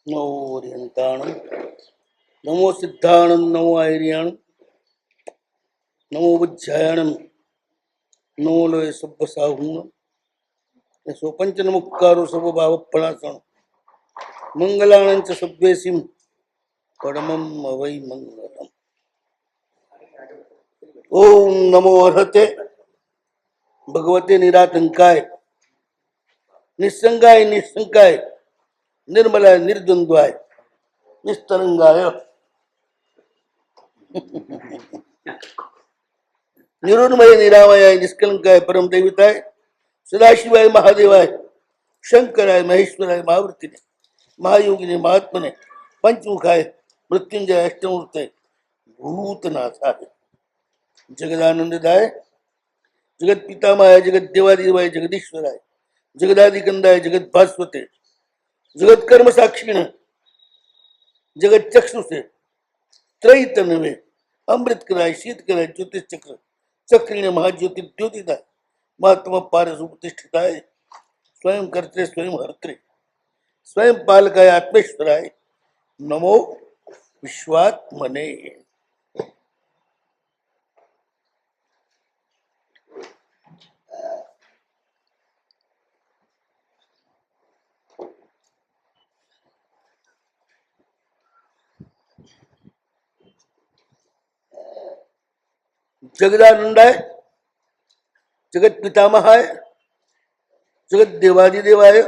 નમો ઓરિયંતાણમ, નમો સિદ્ધાણમ, નમો આયર્યાણમ, નમો બુદ્ધ્યાયણમ, નમો લોય સબ્બ સાહુણમ, સોપંચન મુક્કારો સબ ભાવ ફળાસણ, મંગલાણંચ સબ્વેસીમ પરમમ અવૈ મંગલમ. ઓમ નમો અર્હતે ભગવતે નિરાતંકાય નિસંગાય નિશંકાય નિર્મલાય નિર્દ્વંદ્વાય નિસ્તરંગાય નિરુન્મય નિરામયાય નિષ્કલંકાય પરમ દૈવતાય સદાશિવાય મહાદેવાય શંકરાય મહેશ્વરાય મહાવૃત્તિને મહાયોગીને મહાત્મને પંચમુખાય મૃત્યુંજય અષ્ટમૂર્તે ભૂતનાથાય જગદાનંદદાય જગત પિતામહાય જગત દેવાદેવાય જગદીશ્વરાય જગદાદિકંદાય જગત ભાસ્વતે જગત કર્મ સાક્ષીણ જગત ચક્ષુષે ત્રૈતનવે અમૃત કરાય શીત કરાય જ્યોતિષ ચક્ર ચક્રીને મહાજ્યોતિ દ્યોતિદાય મહાત્મા પારસ ઉપતિષ્ઠિતાય સ્વયં કર્ત્રે સ્વયં હર્ત્રે સ્વયં પાલકાય આત્મેશ્વરાય નમો વિશ્વાત્મને. જગદાનંદાય જગત પિતામહાય જગત દેવાદિદેવાય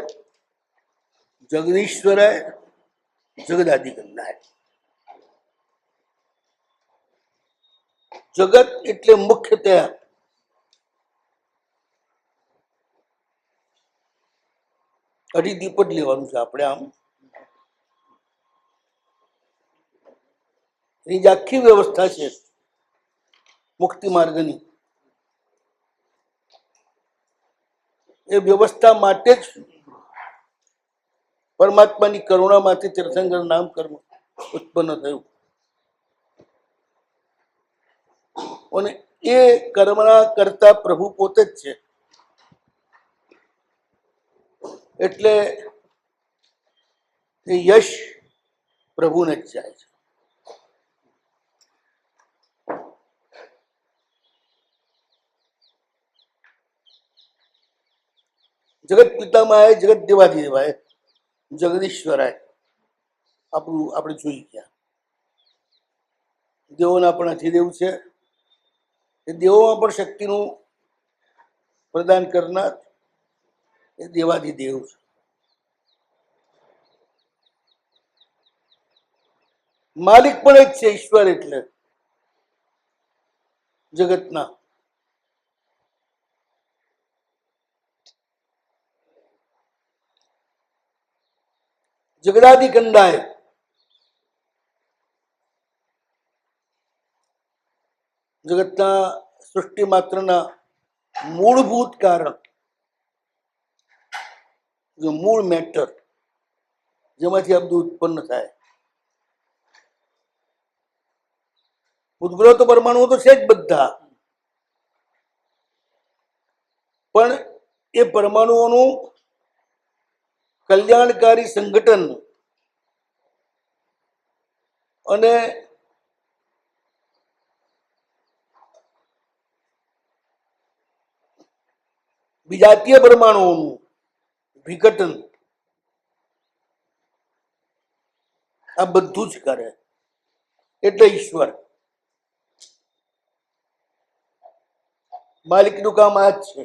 જગદીશ્વરાય જગદાદિકંદાય. જગત એટલે મુખ્યતઃ અઢી દીપટ લેવાનું છે આપણે. આમ એની જે આખી વ્યવસ્થા છે મુક્તિ માર્ગની, એ વ્યવસ્થા માટે જ પરમાત્માની કરુણામાંથી તીર્થંકર નામ કર્મ ઉત્પન્ન થયું. અને એ કર્મના કરતા પ્રભુ પોતે જ છે. એટલે એ યશ પ્રભુને જ જાય છે. જગત પિતામહાય જગત દેવાધિદેવાય જગદીશ્વરાય આપણે જોઈ ગયા. દેવોના પણ અધિદેવ છે. એ દેવોમાં પણ શક્તિનું પ્રદાન કરનાર એ દેવાધિદેવ છે. માલિક પણ એક છે ઈશ્વર, એટલે જગતના. જગદાદિકંદાય જગતના સૃષ્ટિ માત્રના મૂળભૂત કારણ, જો મૂળ મેટર જેમાંથી આ બધું ઉત્પન્ન થાય. ઉદ્ગ્રહ તો પરમાણુ તો છે જ બધા, પણ એ પરમાણુઓનું કલ્યાણકારી સંગઠન અને વિજાતીય પરમાણુઓનું વિઘટન આ બધું જ કરે. એટલે ઈશ્વર માલિકનું કામ આ જ છે.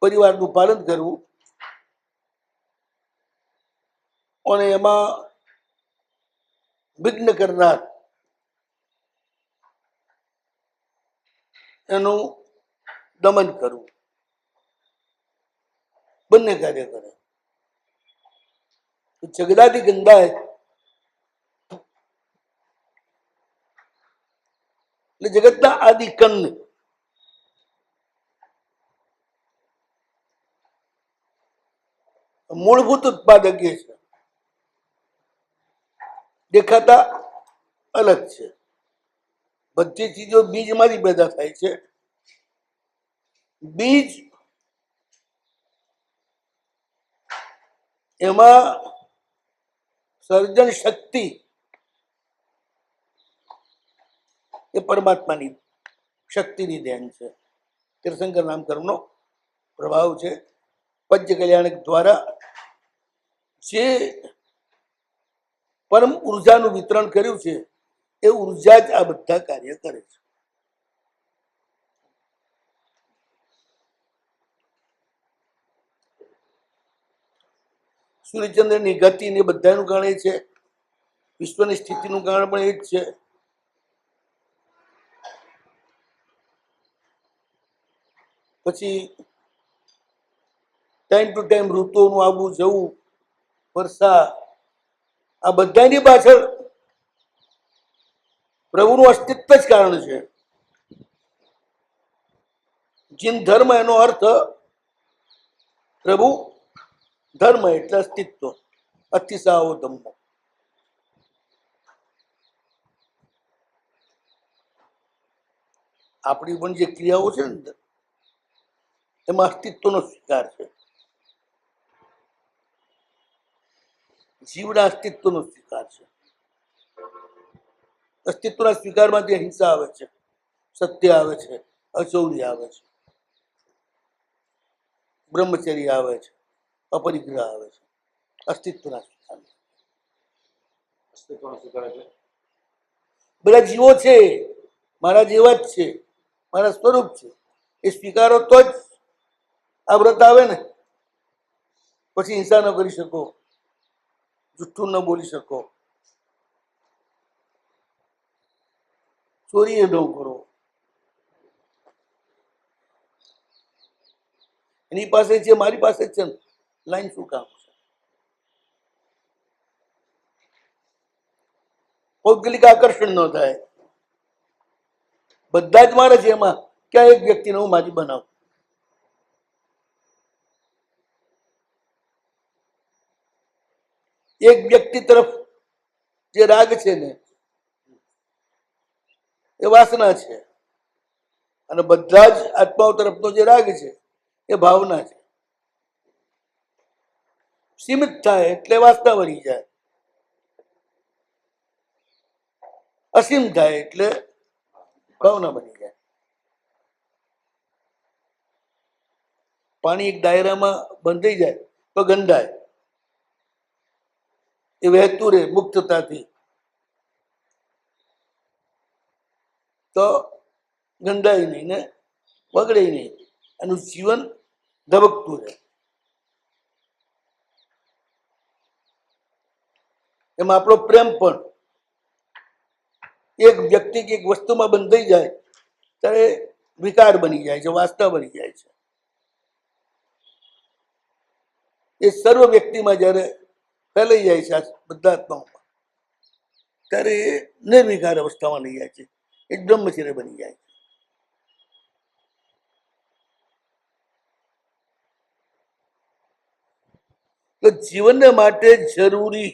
પરિવારનું પાલન કરવું અને એમાં વિઘ્ન કરનાર એનું દમન કરવું, બંને કાર્ય કરે. જગદાદિકંદાય એટલે જગતના આદિકંદ. મૂળભૂત ઉત્પાદક એ છે, દેખાતા અલગ છે. બધી ચીજો બીજમાંથી પેદા થાય છે. બીજ એમાં સર્જન શક્તિ એ પરમાત્માની શક્તિની દેન છે. તીર્થંકર નામકર્મનો પ્રભાવ છે. પંચ કલ્યાણક દ્વારા જે પરમ ઉર્જાનું વિતરણ કર્યું છે એ ઉર્જા જ આ બધા કાર્ય કરે છે. સૂર્યચંદ્રની ગતિ ને બધાનું કારણ એ છે. વિશ્વની સ્થિતિનું કારણ પણ એ જ છે. પછી ટાઈમ ટુ ટાઈમ ઋતુઓનું આવવું જવું, વરસાદ, આ બધાની પાછળ પ્રભુનું અસ્તિત્વ જ કારણ છે. જીન ધર્મ એનો અર્થ પ્રભુ, ધર્મ એટલે અસ્તિત્વ, અતિસાવો ધમ્મો. આપણી પણ જે ક્રિયાઓ છે ને એમાં અસ્તિત્વનો સ્વીકાર છે. જીવના અસ્તિત્વનો સ્વીકાર છે. અસ્તિત્વના સ્વીકારમાંથી અહિંસા આવે છે, સત્ય આવે છે, અચૌર્ય આવે છે, બ્રહ્મચર્ય આવે છે, અપરિગ્રહ આવે છે. અસ્તિત્વના સ્વીકાર. બધા જીવો છે, મારા જેવા જ છે, મારા સ્વરૂપ છે, એ સ્વીકારો તો જ આ વ્રત આવે ને. પછી હિંસા ન કરી શકો, જુઠ્ઠું ન બોલી શકો, ચોરી ન કરો. એની પાસે છે, મારી પાસે છે, લાઈન શું કામ છે? ભૌગોલિક આકર્ષણ ન થાય. બધા જ મારે છે, એમાં ક્યાં એક વ્યક્તિને હું મારી બનાવું? એક વ્યક્તિ તરફ જે રાગ છે ને એ વાસના છે, અને બધા જ આત્માઓ તરફનો જે રાગ છે એ ભાવના છે. સીમિત થાય એટલે વાસના વળી જાય, અસીમ થાય એટલે ભાવના બની જાય. પાણી એક દાયરામાં બંધાઈ જાય તો ગંધાય, એ વહેતું રહે મુક્તતાથી તો ગંધાય નહીં ને બગડે નહીં, એનું જીવન ધબકતું રહે. એમાં આપણો પ્રેમ પણ એક વ્યક્તિ કે એક વસ્તુમાં બંધાઈ જાય ત્યારે વિકાર બની જાય છે, વાસના બની જાય છે. એ સર્વ વ્યક્તિમાં જ્યારે ફેલાઈ જાય છે, આ બધા આત્માઓમાં, ત્યારે એ નિર્વિકાર અવસ્થામાં લઈ જાય છે, એક બ્રહ્મચર્ય બની જાય છે. તો જીવનને માટે જરૂરી,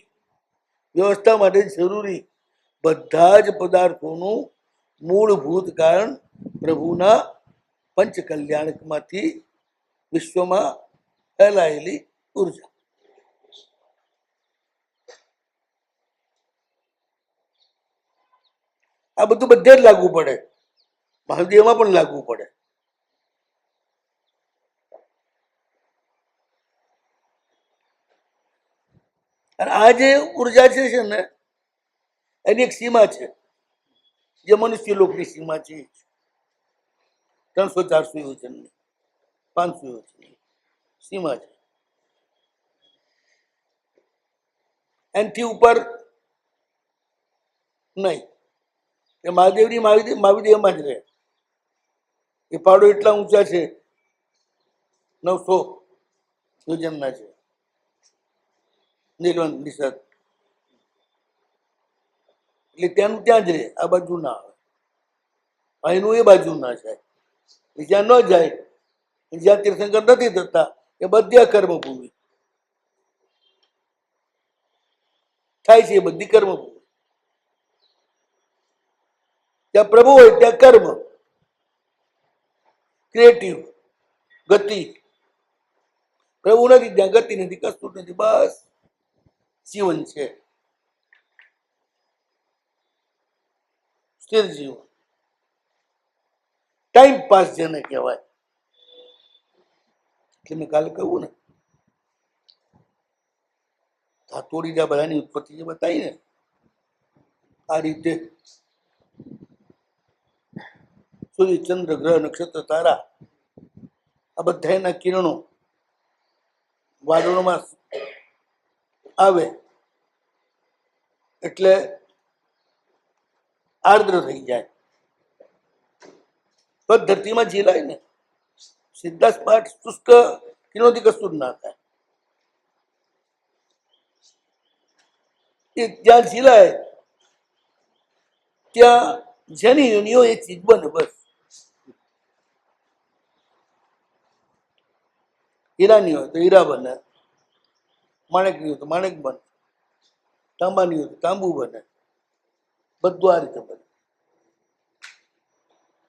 વ્યવસ્થા માટે જરૂરી બધા જ પદાર્થોનું મૂળભૂત કારણ પ્રભુના પંચ કલ્યાણકમાંથી વિશ્વમાં ફેલાયેલી ઉર્જા. આ બધું બધે જ લાગુ પડે, મહાદેવમાં પણ લાગુ પડે. અને આ જે ઉર્જા છે ને એની એક સીમા છે, જે મનુષ્ય લોકની સીમા છે, 300-400 યોજનની, 500 યોજનની સીમા છે. એનાથી ઉપર નહીં. એ મહાદેવની મહાદેવમાં જ રહે. એ પહાડો એટલા ઊંચા છે, 900 યોજનના છે, નીલવંત નિષદ, એટલે ત્યાંનું ત્યાં જ રહે, આ બાજુ ના આવે. અહીંનું એ બાજુ ના જાય, જ્યાં ન જાય, જ્યાં તીર્થંકર નથી થતા એ બધી કર્મભૂમિ થાય છે, એ બધી કર્મભૂમિ. ત્યાં પ્રભુ હોય ત્યાં કર્મ, ક્રિએટિવ ગતિ. પ્રભુ નથી ત્યાં ગતિ નથી, કશું નથી, બસ જીવન છે, સ્થિર જીવન. ટાઈમ પાસ જેને કહેવાય. એટલે મેં કાલે કહ્યું ને, ધાતોડી જા બધાની ઉત્પત્તિ જે બતાવી ને આ રીતે, સૂર્ય, ચંદ્ર, ગ્રહ, નક્ષત્ર, તારા, આ બધા એના કિરણો વાદળોમાં આવે એટલે આર્દ્ર થઈ જાય, તો ધરતીમાં ઝીલાય ને. સીધા સ્પાટ શુષ્ક કિરણોથી કશું જ ના થાય. એ જ્યાં ઝીલાય ત્યાં જેની યોનિઓ એ ચીજ બને. બસ હીરાની હોય તો હીરા બને, માણેકની હોય તો માણેક બને, તાંબાની હોય તો તાંબુ બને, બધું આ રીતે બને.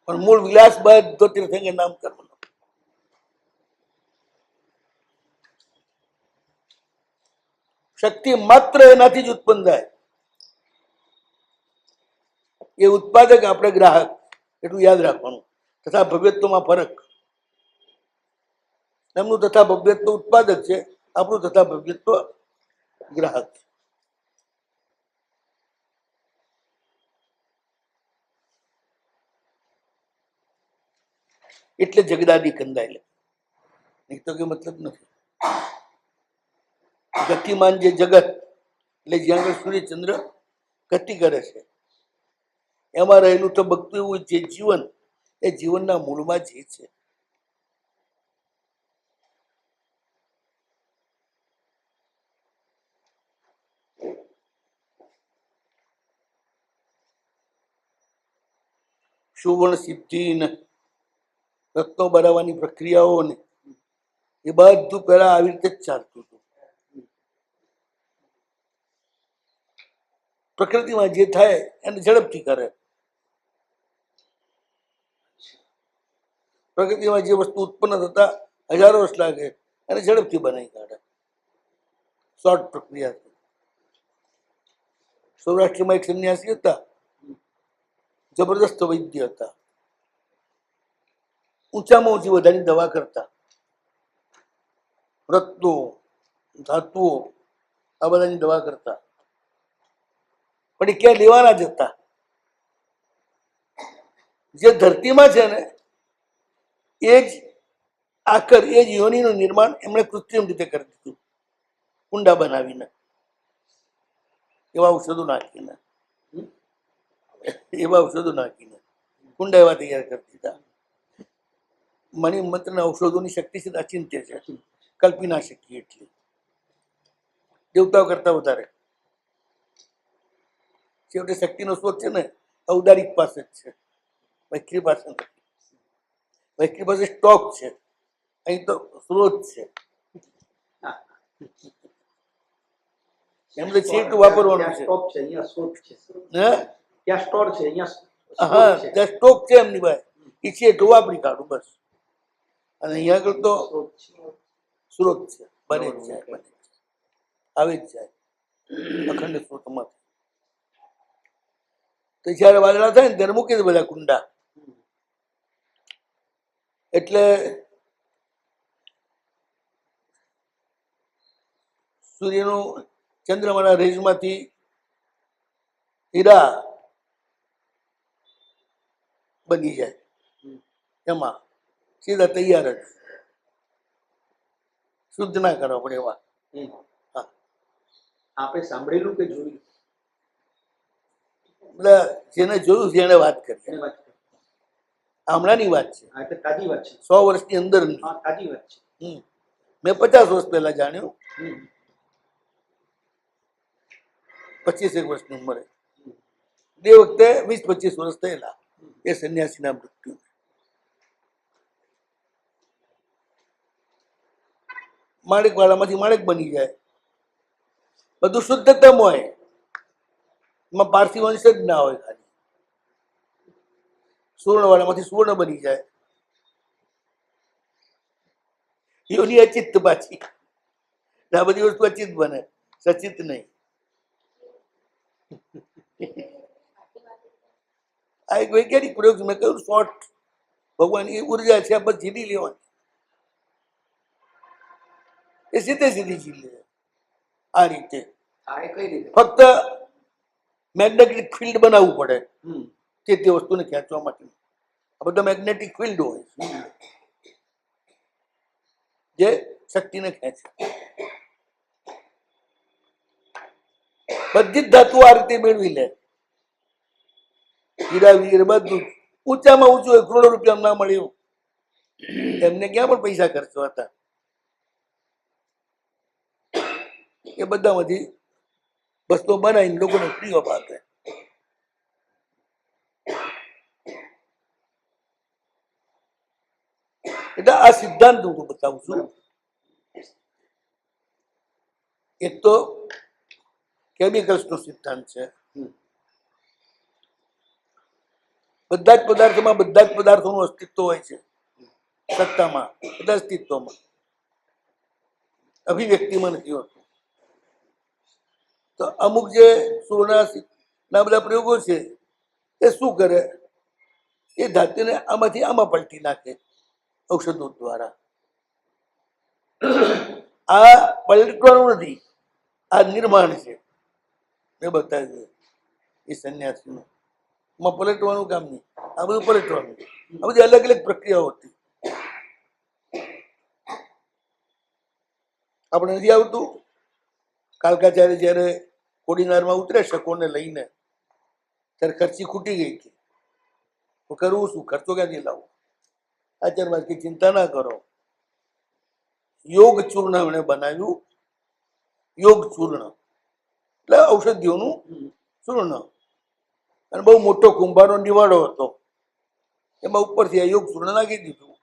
પણ મૂળ વિલાસ બધો તીર્થંકર નામ કરવાનો. શક્તિ માત્ર એનાથી જ ઉત્પન્ન થાય. એ ઉત્પાદક, આપણે ગ્રાહક, એટલું યાદ રાખવાનું. તથા ભવ્યત્વમાં ફરક. એમનું તથા ભવ્યત્વ ઉત્પાદક છે, આપણું તથા ભવ્યત્વ ગ્રાહક. એટલે જગદાદી કંદાય, નહીં તો કે મતલબ નથી. ગતિમાન જે જગત એટલે જ્યાં આગળ સૂર્યચંદ્ર ગતિ કરે છે એમાં રહેલું તો બગતું એવું જે જીવન, એ જીવનના મૂળમાં જે છે. સુવર્ણ સિદ્ધિ ને રત્નો બનાવવાની પ્રક્રિયાઓ ને એ બધું પહેલા આવી રીતે જ ચાલતું હતું. પ્રકૃતિમાં જે થાય એને ઝડપથી કરે. પ્રકૃતિમાં જે વસ્તુ ઉત્પન્ન થતા હજારો વર્ષ લાગે એને ઝડપથી બનાવી કાઢે, શોર્ટ પ્રક્રિયા. સૌરાષ્ટ્રમાં એક સંન્યાસી હતા, જબરદસ્ત વૈદ્ય હતા, ઊંચામાં ઊંચી બધાની દવા કરતા, રત્નો, ધાતુઓ, આ બધાની દવા કરતા. પણ એ ક્યાં લેવાના જ હતા. જે ધરતીમાં છે ને એ જ આકર, એ જ યોનિનું નિર્માણ એમણે કૃત્રિમ રીતે કરી દીધું, કુંડા બનાવીને, એવા ઔષધો નાખીને, કુંડા એવા તૈયાર કરી દીધા. મણિમંત્રના ઔષધોની શક્તિ છે અચિંત્ય છે, કલ્પી ના શકીએ એટલી, દેવતાઓ કરતા વધારે. છેવટે શક્તિનો સ્ત્રોત છે ને ઔદારિક પાસે જ છે, વૈખરી પાસે નથી. વૈખરી પાસે સ્ટોક છે, અહીં તો સ્ત્રોત છે. એમ તો છે એટલું વાપરવાનું છે. હા, ત્યાં સ્ટોક છે એમની પાસે, એ છે એટલું વાપરી કાઢું બસ. અને અહીંયા આગળ તો સ્ત્રોત છે, બને જ જાય, બને આવી જ જાય અખંડ સ્ત્રોતમાં. તો જયારે વાદળા થાય ને ત્યારે મૂકી દે બધા કુંડા. એટલે સૂર્યનું ચંદ્રમાના રેજમાંથી હીરા બની જાય, એમાં સીધા તૈયાર જ, શુદ્ધ ના કરવા પડે એવા. આપણે સાંભળેલું કે જોયું? એટલે જેને જોયું છે એને વાત કરી. હમણાંની વાત છે, તાજી વાત છે, 100 વર્ષની અંદર. તાજી વાત છે. મેં 50 વર્ષ પહેલા જાણ્યું, 25 વર્ષની ઉંમરે. એ વખતે 20-25 વર્ષ થયેલા એ સંન્યાસીના મૃત્યુ. માણેક વાળામાંથી માણેક બની જાય, બધું શુદ્ધતમ હોય, એમાં પારસી વંશ જ ના હોય. ખાલી સુવર્ણ વાળામાંથી સુવર્ણ બની જાય, યોની અચિત પાછી. આ બધી વસ્તુ અચિત બને, સચિત નહીં. આ એક વૈજ્ઞાનિક પ્રયોગ છે. મેં કહ્યું શોર્ટ ભગવાનની ઉર્જા છે, બસ જીતી લેવાની. એ સીધે સીધી જીતી લે આ રીતે. આ એ કઈ રીતે? ફક્ત મેગ્નેટિક ફિલ્ડ બનાવવું પડે હમ. તે વસ્તુને ખેંચવા માટે. આ બધા મેગ્નેટિક ફિલ્ડ હોય જે શક્તિને ખેંચે. બધી જ ધાતુઓ આ રીતે મેળવી લે. હીરા વીર બધું ઊંચામાં ઊંચું હોય, કરોડો રૂપિયા ના મળ્યું, એમને ક્યાં પણ પૈસા ખર્ચવા હતા. એ બધામાંથી વસ્તુઓ બનાવીને લોકોને ફ્રી ઓફ આપે. એટલે આ સિદ્ધાંત હું બતાવું છું. એક તો કેમિકલ્સ નો સિદ્ધાંત છે. હમ. બધા જ પદાર્થોમાં બધા જ પદાર્થોનું અસ્તિત્વ હોય છે. સત્તામાં, બધા અસ્તિત્વમાં, અભિવ્યક્તિમાં નથી હોતું. તો અમુક જે સોના બધા પ્રયોગો છે એ શું કરે, એ ધાતુને આમાંથી આમાં પલટી નાખે ઔષધો દ્વારા. આ પલટવાનું નથી, આ નિર્માણ છે. મેં બતાવ્યું એ સંન્યાસીનું માં પલટવાનું કામ નહીં, આ બધું પલટવાનું. આ બધી અલગ અલગ પ્રક્રિયાઓ હતી. આપણે નથી આવતું કાલકાચાર્ય જયારે કોડીનારમાં ઉતરે શકોને લઈને, ત્યારે ખર્ચી ખૂટી ગઈ હતી. તો કરવું શું, ખર્ચો ક્યાંથી લાવવો? આચાર્ય કે ચિંતા ના કરો, યોગ ચૂર્ણ એમણે બનાવ્યું. યોગ ચૂર્ણ એટલે ઔષધિઓનું ચૂર્ણ. અને બહુ મોટો કુંભારનો નિવાડો હતો, એમાં ઉપરથી આ યોગ ચૂર્ણ નાખી દીધું.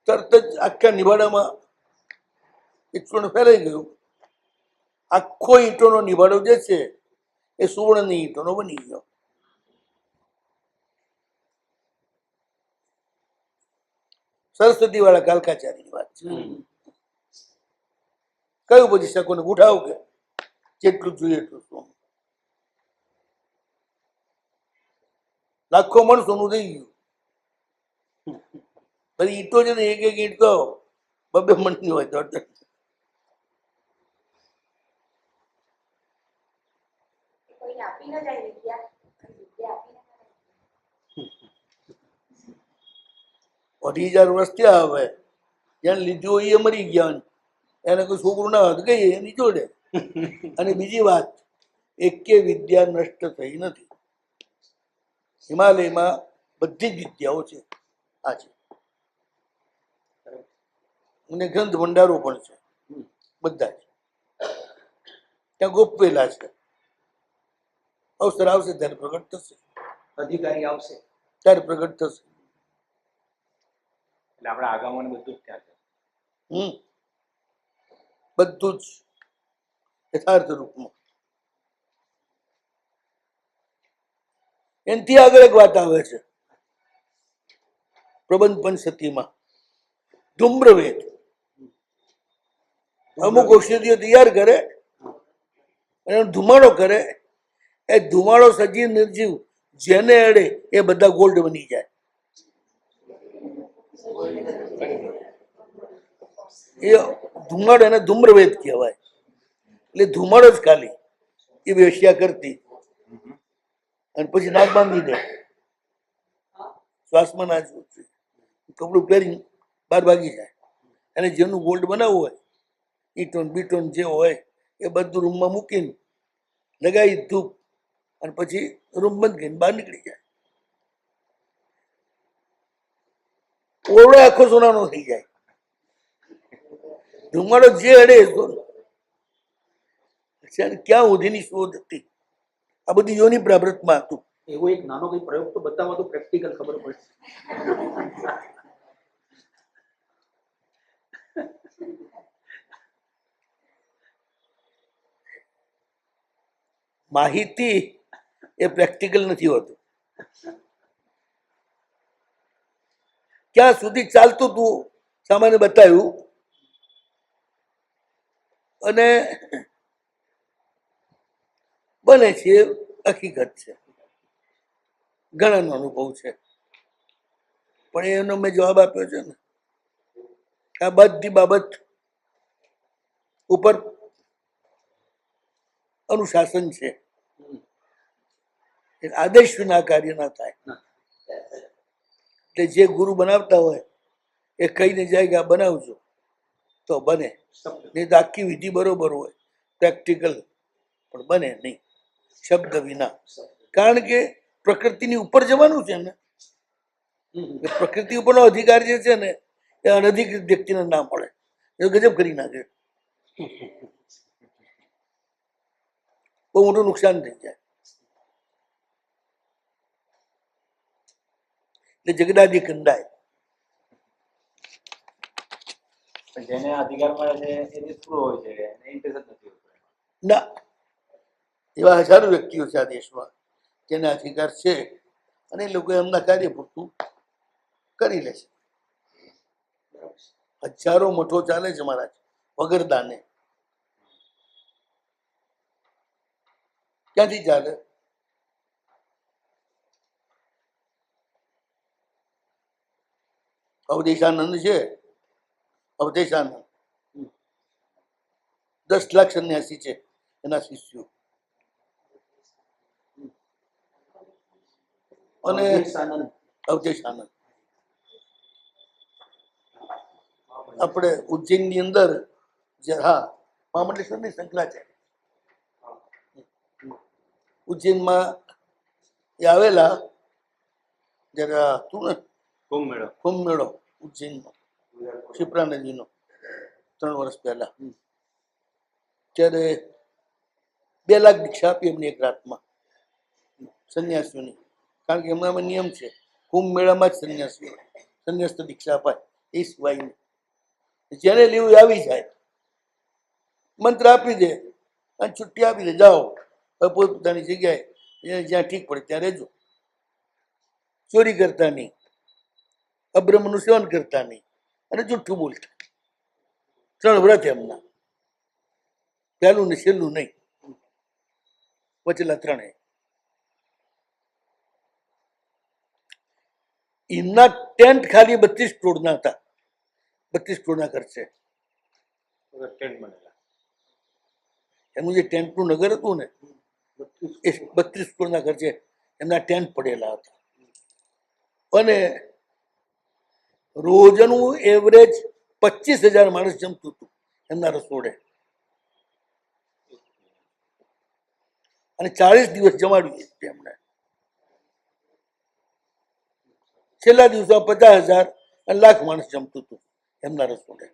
તરત જ આખા નિવાડામાં એ ચૂર્ણ ફેલાઈ ગયું. આખો ઈંટોનો નિવાડો જે છે એ સુવર્ણની ઈંટોનો બની ગયો. સરસ્વતી વાળા કાલકાચાર્યની વાત છે. કયું પછી શકોને ઉઠાવ કે જેટલું જોઈએ એટલું સોનું. લાખો મણ સોનું થઈ ગયું. બધી ઈંટો છે ને, એક એક ઈંટ તો બબે મણની હોય. અઢી 1000 વર્ષ થયા હવે. જેને લીધું હોય એ મરી ગયા, એને કોઈ છોકરું ના હતું ગઈ એની જોડે. અને બીજી વાત, એકે વિદ્યા નષ્ટ થઈ નથી. હિમાલયમાં બધી જ વિદ્યાઓ છે આજે, અને ગ્રંથ ભંડારો પણ છે બધા જ. ત્યાં ગોપવેલા છે. અવસર આવશે ત્યારે પ્રગટ થશે, અધિકારી આવશે ત્યારે પ્રગટ થશે. એટલે આપણા આગામાને બધું જ ત્યાં છે. બધું જ યથાર્થ રૂપમાં. એનાથી આગળ એક વાત આવે છે પ્રબંધ પંચસતીમાં, ધૂમ્રવેદ. અમુક ઔષધિઓ તૈયાર કરે અને એનો ધુમાડો કરે. એ ધુમાડો સજીવ નિર્જીવ જેને અડે એ બધા ગોલ્ડ બની જાય. એ ધુમાડો, એને ધૂમ્રવેદ કહેવાય. એટલે ધુમાડો જ ખાલી એ વેશ્યા કરતી, અને પછી નાક બાંધી દે, શ્વાસમાં ના જોતું, કપડું પહેરી બહાર ભાગી જાય. અને જેનું ગોલ્ડ બનાવવું હોય, ઈટોન બીટોન જે હોય એ બધું રૂમમાં મૂકીને લગાવી ધૂપ, અને પછી રૂમ બંધ કરીને બહાર નીકળી જાય. ઓરડો આખો સોનાનો થઈ જાય. ધુમાડો જે અડે ક્યાં સુધીની શોધ હતી. આ બધી યોની પ્રારબ્ધમાં હતું. એવો એક નાનો કઈ પ્રયોગ તો બતાવો તો પ્રેક્ટિકલ ખબર પડશે. માહિતી એ પ્રેક્ટિકલ નથી હોતું. ક્યાં સુધી ચાલતું તું સામાન્ય બતાવ્યું, અને બને છે એ હકીકત છે, ઘણાનો અનુભવ છે. પણ એનો મેં જવાબ આપ્યો છે ને, આ બધી બાબત ઉપર અનુશાસન છે. આદેશ વિના કાર્ય ના થાય. એટલે જે ગુરુ બનાવતા હોય એ કહીને જાય કે આ બનાવજો તો બને, નહીં તો આખી વિધિ બરોબર હોય પ્રેક્ટિકલ પણ બને નહીં શબ્દ વિના. કારણ કે પ્રકૃતિની ઉપર જવાનું છે ને, પ્રકૃતિ ઉપરનો અધિકાર જે છે ને એ અનધિકૃત વ્યક્તિને ના મળે. એ ગજબ કરી નાખે, બહુ મોટું નુકસાન થઈ જાય. એટલે જગદાદી કંદાય. જેને અધિકાર મળે છે એ નિષ્ફળ હોય છે, ઇન્ટરેસ્ટ નથી હોતો. ના, એવા હજારો વ્યક્તિઓ છે આ દેશમાં જેને અધિકાર છે અને એ લોકો એમના કાર્ય પૂરતું કરી લે છે. હજારો મઠો ચાલે છે મહારાજ વગર દાને. ક્યાંથી ચાલે? અવધેશાનંદ છે, અવધેશાનંદ 10 લાખ સંન્યાસી છે એના શિષ્યો. અને અવધેશાનંદ આપણે ઉજ્જૈનની અંદર હા મહામંડલેશ્વરની શંકરાચાર્ય ઉજ્જૈનમાં એ આવેલા જરા તું ને કુંભ મેળો ઉજ્જૈનમાં શિપ્રા નદીનો 3 વર્ષ પહેલા, ત્યારે 2 લાખ દીક્ષા આપી એમને એક રાતમાં સંન્યાસીઓની. કારણ કે એમનામાં નિયમ છે કુંભ મેળામાં જ સંન્યાસ દીક્ષા અપાય, એ સિવાયની. જેને લેવું આવી જાય, મંત્ર આપી દે અને છુટ્ટી આપી દે, જાઓ પોતપોતાની જગ્યાએ જ્યાં ઠીક પડે ત્યાં રહેજો. ચોરી કરતા નહીં, અબ્રહ્મનું સેવન કરતા નહીં અને જુઠ્ઠું બોલતા. 3 વ્રત એમના, પહેલું ને છેલ્લું નહીં, વચેલા 3. એમના ટેન્ટ ખાલી 32 કરોડના હતા, 32 કરોડના ખર્ચે. એનું જે ટેન્ટનું નગર હતું ને એ 32 કરોડના ખર્ચે એમના ટેન્ટ પડેલા હતા. અને રોજનું એવરેજ 25,000 માણસ જમતું હતું એમના રસોડે. અને 40 દિવસ જમાડ્યું એમણે. છેલ્લા દિવસમાં 50,000 અને લાખ માણસ જમતું હતું એમના રસોડે.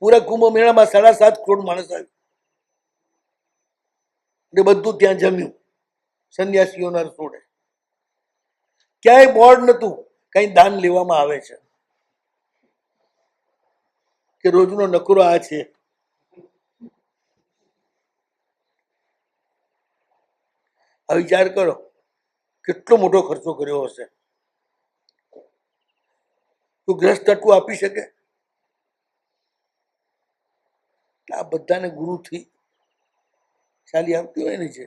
પૂરા કુંભ મેળામાં 7.5 કરોડ માણસ આવ્યું ને બધું ત્યાં જમ્યું સંન્યાસીઓના રસોડે. ક્યાંય બોર્ડ નતું કઈ દાન લેવામાં આવે છે કે રોજનો નકરો આ છે. આ વિચાર કરો કેટલો મોટો ખર્ચો કર્યો હશે. તો ગ્રસ્ત આટલું આપી શકે? આ બધાને ગુરુથી ચાલી આવતી હોય ને, છે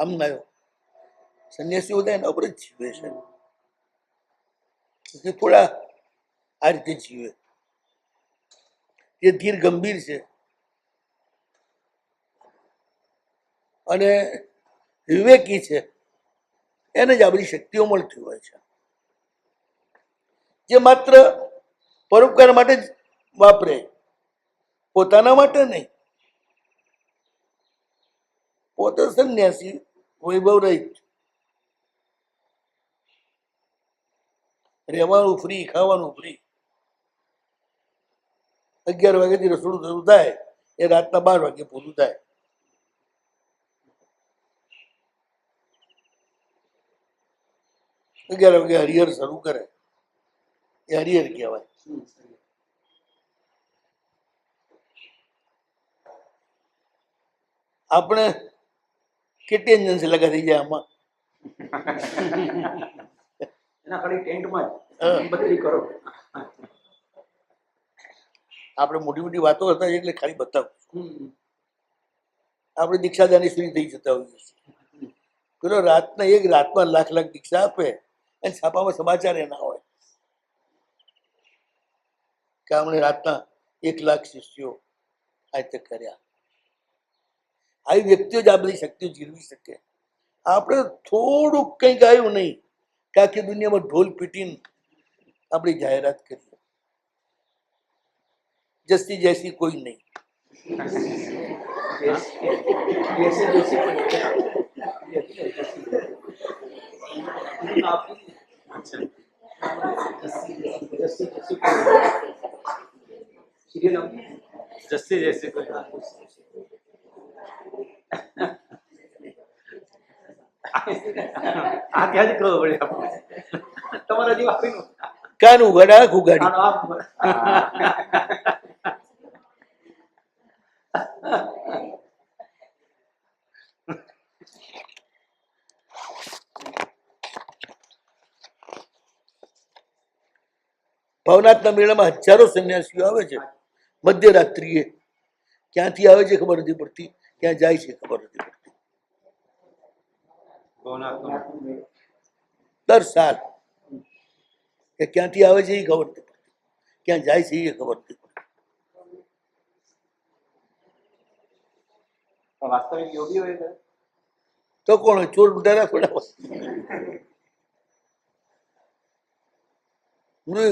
આમ ના સંન્યાસીઓ બધા અવરત જીવે છે, થોડા આ રીતે જીવે. એ ધીર ગંભીર છે અને વિવેકી છે, એને જ આ બધી શક્તિઓ મળતી હોય છે. જે માત્ર પરોપકાર માટે જ વાપરે, પોતાના માટે નહીં. પોતે સંન્યાસી, વૈભવ રહિત, રહેવાનું ફ્રી, ખાવાનું ફ્રી. 11 વાગ્યાથી રસોડું શરૂ થાય એ રાતના 12 વાગે પૂરું થાય. અગિયાર વાગે હરિહર શરૂ કરે, એ હરિહર કહેવાય. આપણે કેટલી એન્જન્સી લગા થઈ જાય આમાં. એના ખાલી ટેન્ટમાં જ હા. બદલી કરો. આપણે મોટી મોટી વાતો કરતા હોઈએ એટલે ખાલી બતાવું. હમ. આપણે દીક્ષાદાની સુધી થઈ જતા હોઈએ છીએ. પેલો રાતમાં લાખ લાખ દીક્ષા આપે અને છાપામાં સમાચાર એના હોય કે આપણે રાતના 1,00,000 શિષ્યો આજ તક કર્યા. આવી વ્યક્તિઓ જ આ બધી શક્તિઓ જીરવી શકે. આપણે થોડુંક કંઈક આવ્યું નહીં કે આખી દુનિયામાં ઢોલ પીટીને આપણી જાહેરાત કરીએ. જસ્તી જૈસી કોઈ નહીં. દેશી દેશી પણ જસ્સી જैसी કોઈ આ ક્યાંથી ખબર પડી આપણને? તમારા જેવા આપીનું. કાન ઉઘાડા ઉઘાડી. આનો આપ. ભવનાથના મેળામાં હજારો સંન્યાસીઓ આવે છે મધ્યરાત્રિએ. ક્યાંથી આવે છે ખબર નથી પડતી, ક્યાં જાય છે ખબર નથી પડતી. દર સાલ કે ક્યાંથી આવે છે એ ખબર નથી પડતી, ક્યાં જાય છે એ ખબર નથી પડતી. વાસ્તવિક યોગી હોય છે? તો કોણ હોય? ચોર ઉધારા થોડા હોય.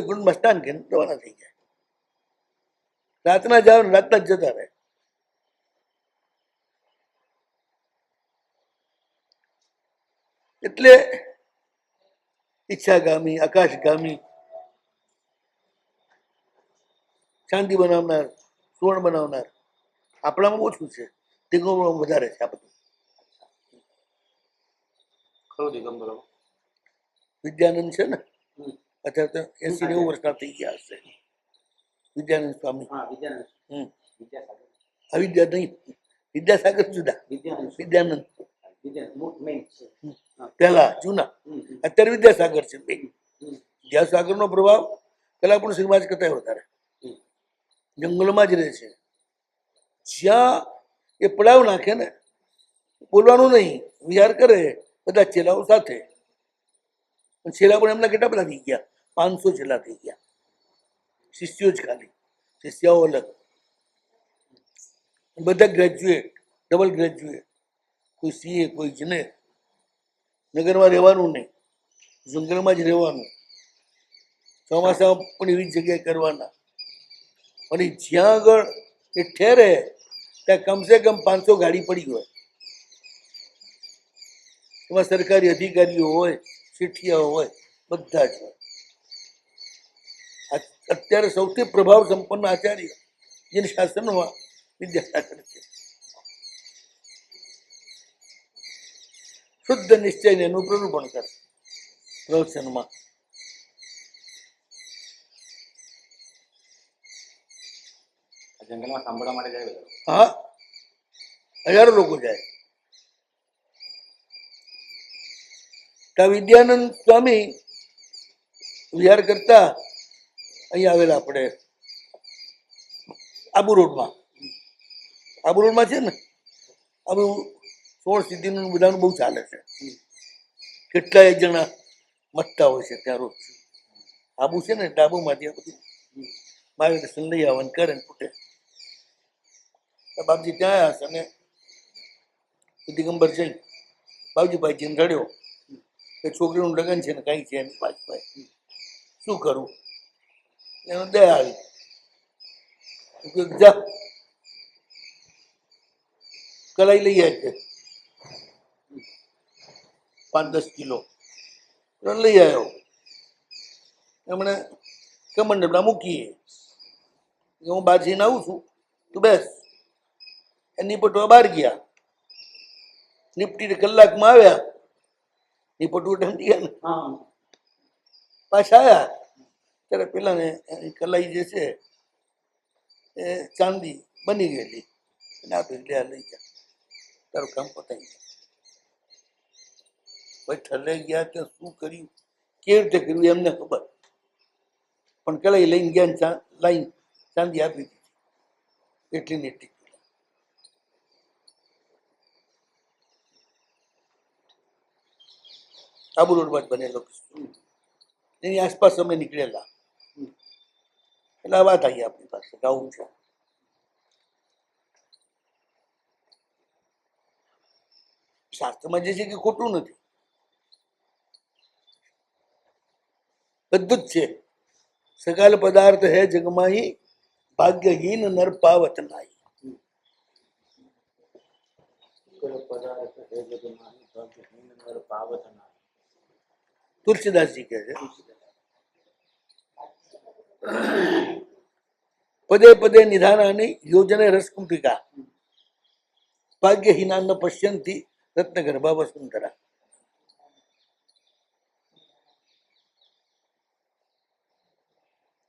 ગુણ મસ્તાન કે રવાના થઈ જાય. રાતના જાવ ને રાતના જ જતા રહે. એટલે ઈચ્છાગામી, આકાશગામી, ચાંદી બનાવનાર, સુવર્ણ બનાવનાર આપણામાં ઓછું છે, દિગંબરોમાં વધારે છે. આ બધું ખરું દિગંબરો. વિદ્યાનંદ છે ને, અત્યારે તો 80-90 વર્ષના થઈ ગયા હશે. વિદ્યાનંદ સ્વામી. હા, વિદ્યાનંદ. હમ. વિદ્યાસાગર. અવિદ્યા નહીં, વિદ્યાસાગર જુદા. વિદ્યાનંદ. વિદ્યાનંદ વિદ્યાનંદ main છે. પહેલા જૂના, અત્યારે વિદ્યાસાગર છે. વિદ્યાસાગરનો પ્રભાવ પેલા પણ સમાજ કરતા વધારે. જંગલમાં જ રહે છે. જ્યાં એ પડાવ નાખે ને, બોલવાનું નહીં, વિહાર કરે બધા ચેલાઓ સાથે. ચેલા પણ એમના કેટલા બધા થઈ ગયા? 500 ચેલા થઈ ગયા. શિષ્યો જ ખાલી, શિષ્યાઓ અલગ. બધા ગ્રેજ્યુએટ, ડબલ ગ્રેજ્યુએટ. કોઈ સીએ, કોઈ ઇજનેર. નગરમાં રહેવાનું નહીં, જંગલમાં જ રહેવાનું. ચોમાસામાં પણ એવી જગ્યાએ કરવાના. અને જ્યાં આગળ એ ઠેરે ત્યાં કમસે કમ 500 ગાડી પડી હોય. એમાં સરકારી અધિકારીઓ હોય, શેઠિયાઓ હોય, બધા જ હોય. અત્યારે સૌથી પ્રભાવ સંપન્ન આચાર્ય જેની શાસનમાં વિદ્યાસાગર છે. શુદ્ધ નિશ્ચયને એનું પ્રરૂપણ કરે પ્રવચનમાં. જંગલમાં સાંભળવા માટે જાય બધા. હા, હજારો લોકો જાય. ત્યાં વિદ્યાનંદ સ્વામી વિહાર કરતા અહીંયા આવેલા આપણે આબુ રોડમાં. આબુ રોડમાં છે ને, આબુ 16 સિદ્ધિનું બધાનું બહુ ચાલે છે. કેટલાય જણા મતતા હોય છે ત્યાં રોજ. આબુ છે ને, ડાબુમાંથી આ બધું માર્ગદર્શન લઈ આવવાનું કરે ને ફૂટે. બાપજી ત્યાં આવ્યા છે અને દિગંબર જઈ બાપજીભાઈ જઈને રડ્યો કે છોકરીનું લગ્ન છે ને કંઈ છે નહીં. બાપજીભાઈ શું કરું? એનો દયા આવી. જા કલાઈ લઈ આવે છે 5-10 કિલો લઈ આવ્યો. એમણે કમંડળમાં મૂકીએ. હું બહાર જઈને આવું છું, તું બેસ. એની પટવા બહાર ગયા. નિપટીને કલાકમાં આવ્યા. નિપટવું ઢંકી ગયા ને, હા. પાછા આવ્યા ત્યારે પેલાને કલાઈ જે છે એ ચાંદી બની ગયેલી અને આપી લે લઈ જા, તારું કામ પતાવી જાય. ભાઈ ઠલે ગયા કે શું કર્યું, કેવી રીતે કર્યું એમને ખબર. પણ કલાઈ લઈને ગયા લાઈન ચાંદી આપી દીધી એટલી ને એટલી. આબુ રોડ બાદ બનેલો એની આસપાસ અમે નીકળેલા એટલે આ વાત આવી આપણી પાસે ગાવું છે. શાસ્ત્રમાં જે છે કે ખોટું નથી, બધું જ છે. સકાલ પદાર્થ હે જગમાહી ભાગ્યહીન નર પાવત નાહી. તુલસીદાસજી કહે છે પદે પદે નિધાનાની યોજને રસકુંઠિકા ભાગ્યહીના ન પશ્યંતી રત્ન ગર્ભા વસુંધરા.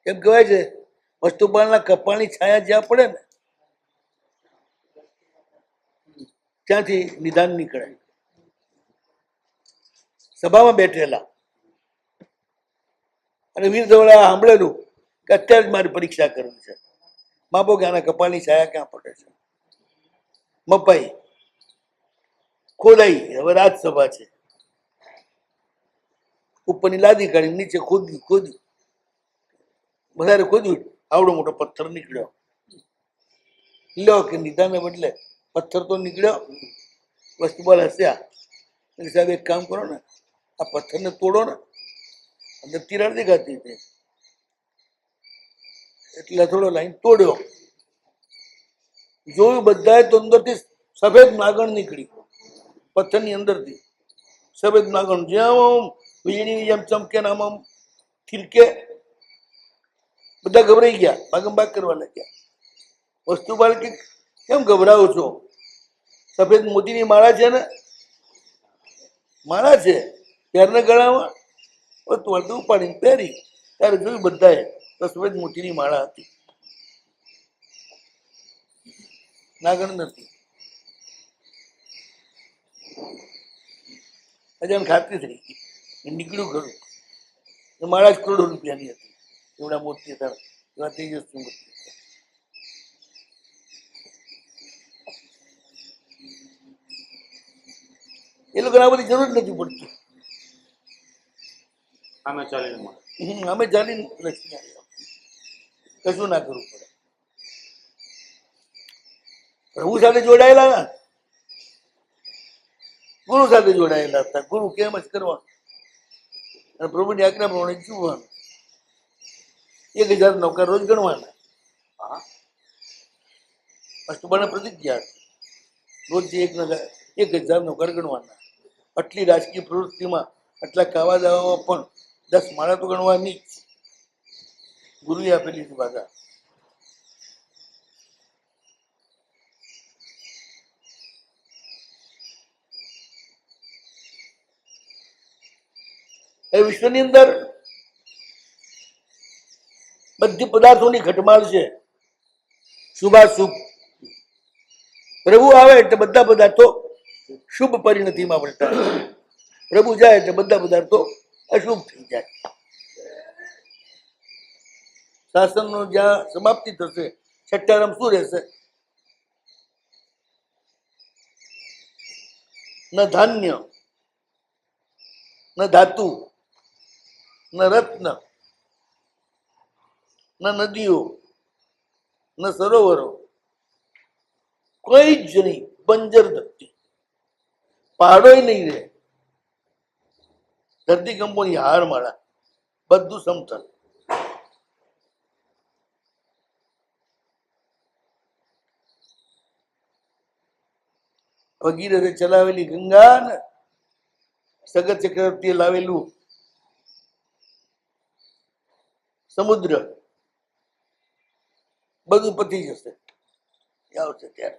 એમ કહેવાય છે વસ્તુપાલના કપાળની છાયા જ્યાં પડે ને ત્યાંથી નિધાન નીકળે. સભામાં બેઠેલા અને વીર ધવળા સાંભળેલું કે અત્યારે જ મારી પરીક્ષા કરવી છે. માપો કે આના કપાળની છાયા ક્યાં પડે છે. મપાઈ ખોદાઈ, હવે રાજસભા છે. ઉપરની લાદી કાઢી નીચે ખોદ્યું વધારે ખોદ્યું, આવડો મોટો પથ્થર નીકળ્યો. લ્યો કે નિધાને બદલે પથ્થર તો નીકળ્યો. વસ્તુપાલ હસ્યા, સાહેબ એક કામ કરો ને, આ પથ્થરને તોડો ને, અંદર તિરાડ દેખાતી હતી એટલે થોડો લાઈન તોડ્યો. જોયું બધાએ તો અંદરથી સફેદ નાગણ નીકળી. પથ્થરની અંદરથી સફેદ નાગણ જ્યાં વીજળી જેમ ચમકે ને આમ થીરકે. બધા ગભરાઈ ગયા, ભાગમ ભાગ કરવા લાગ્યા. વસ્તુપાલ કે કેમ ગભરાવો છો? સફેદ મોતીની માળા છે ને, માળા છે ત્યારના ગળામાં વળતું ઉપાડીને પહેરી. ત્યારે જોયું બધાએ તો સફેદ મોતીની માળા હતી, નાગણ નથી. હજાર ખાતરી થઈ ગઈ, નીકળ્યું ખરું. માળા જ કરોડો રૂપિયાની હતી. એવડા મોતી હતા, એવા તેજસ્વી મોતી. એ લોકોને આ બધી જરૂર નથી પડતી. અમે ચાલીને મળે. અમે જાણીને લક્ષ્મી આવ્યા, કશું ના કરવું પડે. પ્રભુ સાથે જોડાયેલા, ગુરુ સાથે જોડાયેલા હતા. ગુરુ કેમ જ કરવાનું અને પ્રભુની આજ્ઞા પ્રમાણે જીવવાનું. 1000 નૌકા રોજ ગણવાના. વસ્તુપાલની પ્રતિજ્ઞા હતી, રોજ 1000 નૌકા ગણવાના. આટલી રાજકીય પ્રવૃત્તિમાં, આટલા ખાવા દાવામાં પણ 10 માળા તો ગણવાની જ. ગુરુએ આપેલી હતી બાધા. એ વિશ્વની અંદર બધી પદાર્થોની ઘટમાળ છે, શુભાશુભ. પ્રભુ આવે એટલે બધા પદાર્થો શુભ પરિણતિમાં વળતા. પ્રભુ જાય એટલે બધા પદાર્થો અશુભ થઈ જાય. શાસનનો જ્યાં સમાપ્તિ થશે, છઠ્ઠારામ શું રહેશે? ન ધાન્ય, ન ધાતુ, ન રત્ન, ન નદીઓ, ન સરોવરો, કોઈ જ નહીં. બંજર ધરતી, પહાડોય નહીં રહે. ધરતીકંપોની હાર માળા, બધું સમતલ. ભગીરથે ચલાવેલી ગંગા ને સગત ચક્રવર્તીએ લાવેલું સમુદ્ર, બધું પતી જશે. આવશે ત્યારે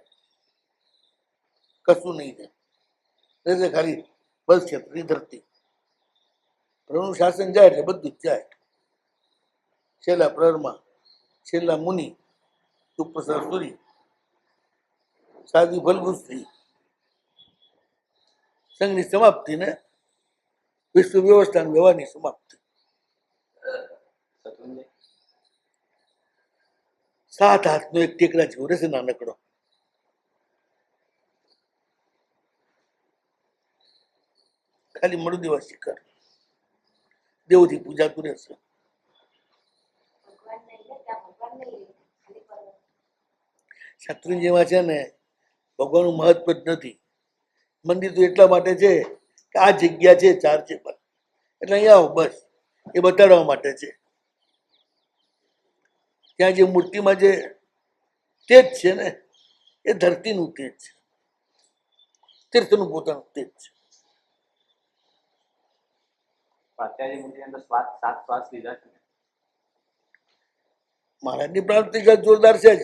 કશું નહીં થાય. ખાલી બસ છે ધરતી. પ્રભુનું શાસન જાય એટલે બધું જ જાય. છેલ્લા પ્રહરમાં છેલ્લા મુનિ સુપ્રસાદ સૂરી, સાદી ફલગુ સ્ત્રી, સંઘની સમાપ્તિ ને વિશ્વ વ્યવસ્થાની વ્યવહારની સમાપ્તિ. સાત હાથનો એક ટેકરા જેવો રહેશે નાનકડો. ખાલી મૃદેવા શિખર દેવથી પૂજાતું રહેશે. શત્રુંજયમાં છે ને ભગવાનનું મહત્વ જ નથી. મંદિર તો એટલા માટે છે કે આ જગ્યા છે ચાર છે પર એટલે અહીંયા આવો બસ એ બતાડવા માટે છે. ત્યાં જે મૂર્તિમાં જે તેજ છે ને એ ધરતીનું તેજ છે, તીર્થનું પોતાનું તેજ છે. અત્યારે મૂર્તિની અંદર સાત શ્વાસ લીધા છે ને. મહારાજની પ્રાપ્તિ જોરદાર છે જ,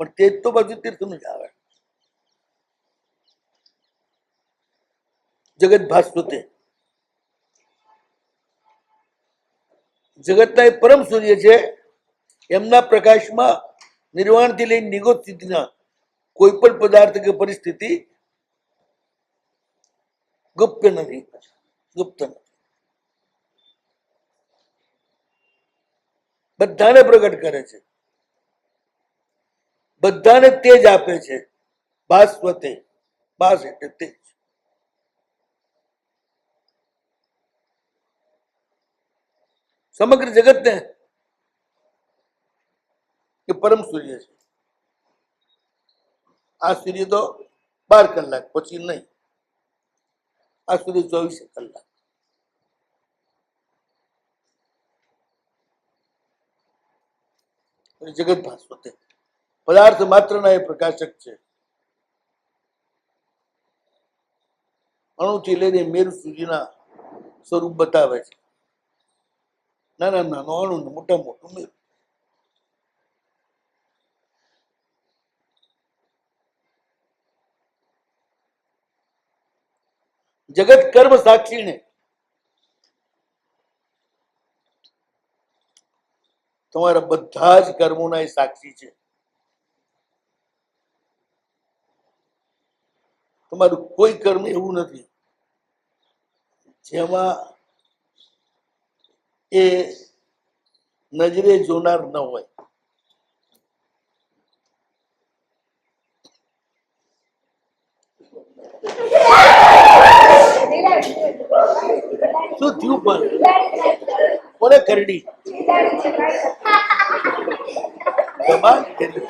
પણ તેજ તો બધું તીર્થનું જ આવે. જગત ભાસ્વતે જગતના એ પરમ સૂર્ય છે. એમના પ્રકાશમાં નિર્વાણથી લઈને નિગોત સ્થિતિના કોઈ પણ પદાર્થ કે પરિસ્થિતિ ગુપ્ત નથી, ગુપ્ત નથી. બધાને પ્રગટ કરે છે, બધાને તેજ આપે છે. ભાસ્વતે, ભાસ એટલે તેજ. સમગ્ર જગતને એ પરમ સૂર્ય છે. આ સૂર્ય તો 12 કલાક પછી નહીં, આ સૂર્ય 24 કલાક. જગત ભાસ્વતે પદાર્થ માત્રના એ પ્રકાશક છે. અણુથી લઈને મેરુ સુધીના સ્વરૂપ બતાવે છે. નાના નાનો અણુ ને મોટા મોટું મેરુ. જગત કર્મ સાક્ષીને તમારા બધા જ કર્મોના એ સાક્ષી છે. તમારું કોઈ કર્મ એવું નથી જેમાં એ નજરે જોનાર ન હોય. શું થયું પણ કોને કરડી કમાલ કરી.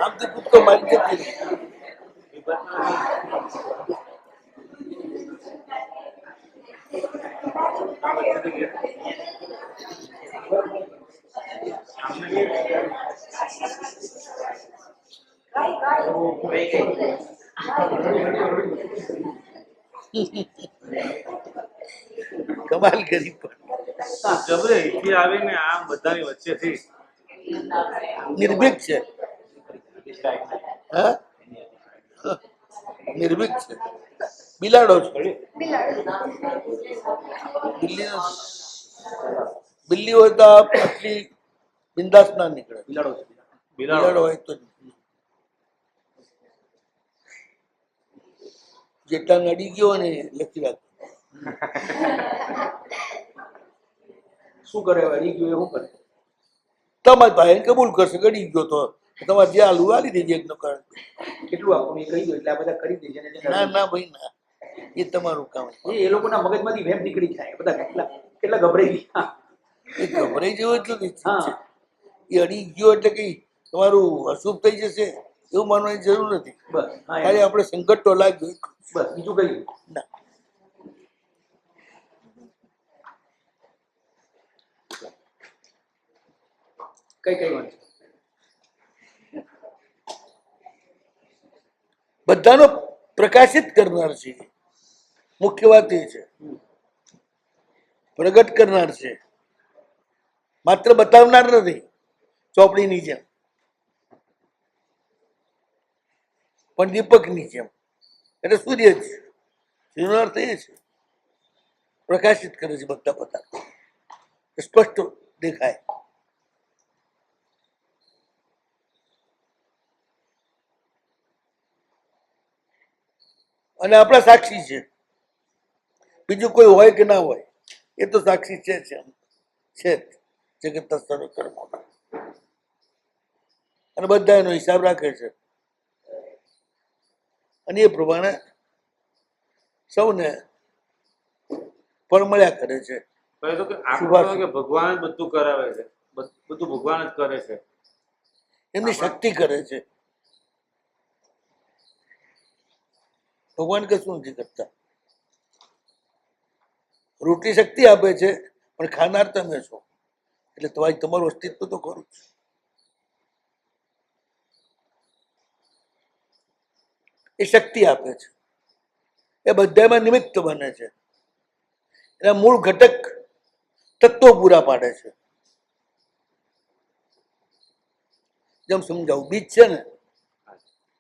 આમ તો કૂદકો મારી જતી રહી. કમાલ કરી પણ જબરે અહીંથી આવીને આમ બધાની વચ્ચેથી નિર્ભીક છે. હા નિર્ભીક છે. બિલાડો છે. બિલ્લી બિલ્લી હોય તો આટલી બિંદાસ ના નીકળે. બિલાડો છે. બિલાડો હોય તો જેટલા નડી ગયો ને લખી રાખ. શું કરે હવે? અડી ગયું એ શું કરે? તમારા ભાઈ કબૂલ કરશે. ગડી ગયો તો તમારે જે આલુ આલી દેજે એક નો કારણ. કેટલું આપવું એ કહી દો એટલે આ બધા કરી દેજે ને જે ના ના ભાઈ ના, એ તમારું કામ. એ લોકોના મગજમાંથી વેમ નીકળી જાય. બધા કેટલા કેટલા ગભરાઈ ગયા. એ ગભરાઈ જેવો એટલું નિશ્ચિત છે. હા. એ અડી ગયો એટલે કઈ તમારું અશુભ થઈ જશે એવું માનવાની જરૂર નથી. બસ હા ખાલી આપણે સંકટ તો લાગ્યું બસ બીજું કઈ ના. કઈ કઈ વાત છે? બધાનો પ્રકાશિત કરનાર છે. મુખ્ય વાત એ છે, પ્રગટ કરનાર છે, માત્ર બતાવનાર નથી ચોપડીની જેમ, પણ દીપકની જેમ. એટલે સૂર્ય જ એનો અર્થ એ છે પ્રકાશિત કરે છે બધા પદાર્થો, સ્પષ્ટ દેખાય. અને આપણા સાક્ષી છે. બીજું કોઈ હોય કે ના હોય, એ તો સાક્ષી છે જ. જગતના સર્વ કર્મો અને બધા એનો હિસાબ રાખે છે. અને એ પ્રમાણે સૌને ફળ મળ્યા કરે છે. કહે તો કે આપણે કે ભગવાન જ બધું કરાવે છે, બધું ભગવાન જ કરે છે. એમની શક્તિ કરે છે. ભગવાન કશું નથી કરતા. રોટલી શક્તિ આપે છે, પણ ખાનાર તમે છો, એટલે તમારું અસ્તિત્વ તો ખરું જ. એ શક્તિ આપે છે, એ બધામાં નિમિત્ત બને છે. એના મૂળ ઘટક તત્વો પૂરા પાડે છે. જેમ સમજાવું, બીજ છે ને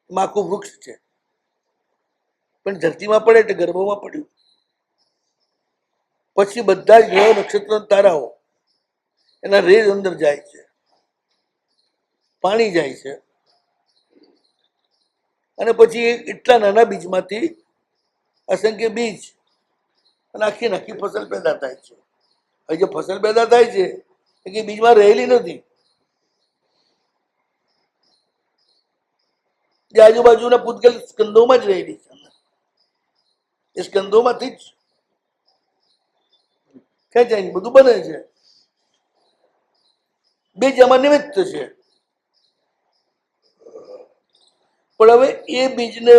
એમાં આખું વૃક્ષ છે, પણ ધરતીમાં પડે એટલે ગર્ભમાં પડ્યું. પછી બધા જ ગ્રહ, નક્ષત્ર, તારાઓ એના રેજ અંદર જાય છે, પાણી જાય છે, અને પછી એટલા નાના બીજમાંથી અસંખ્ય બીજ અને આખી નક્કી ફસલ પેદા થાય છે. હવે જે ફસલ પેદા થાય છે એ કે બીજમાં રહેલી નથી, જે આજુબાજુના પૂતગલ સ્કંદોમાં જ રહેલી છે. એ સ્કંદોમાંથી જ ખેંચાય બધું બને છે. બીજ એમાં નિમિત્ત છે. પણ હવે એ બીજને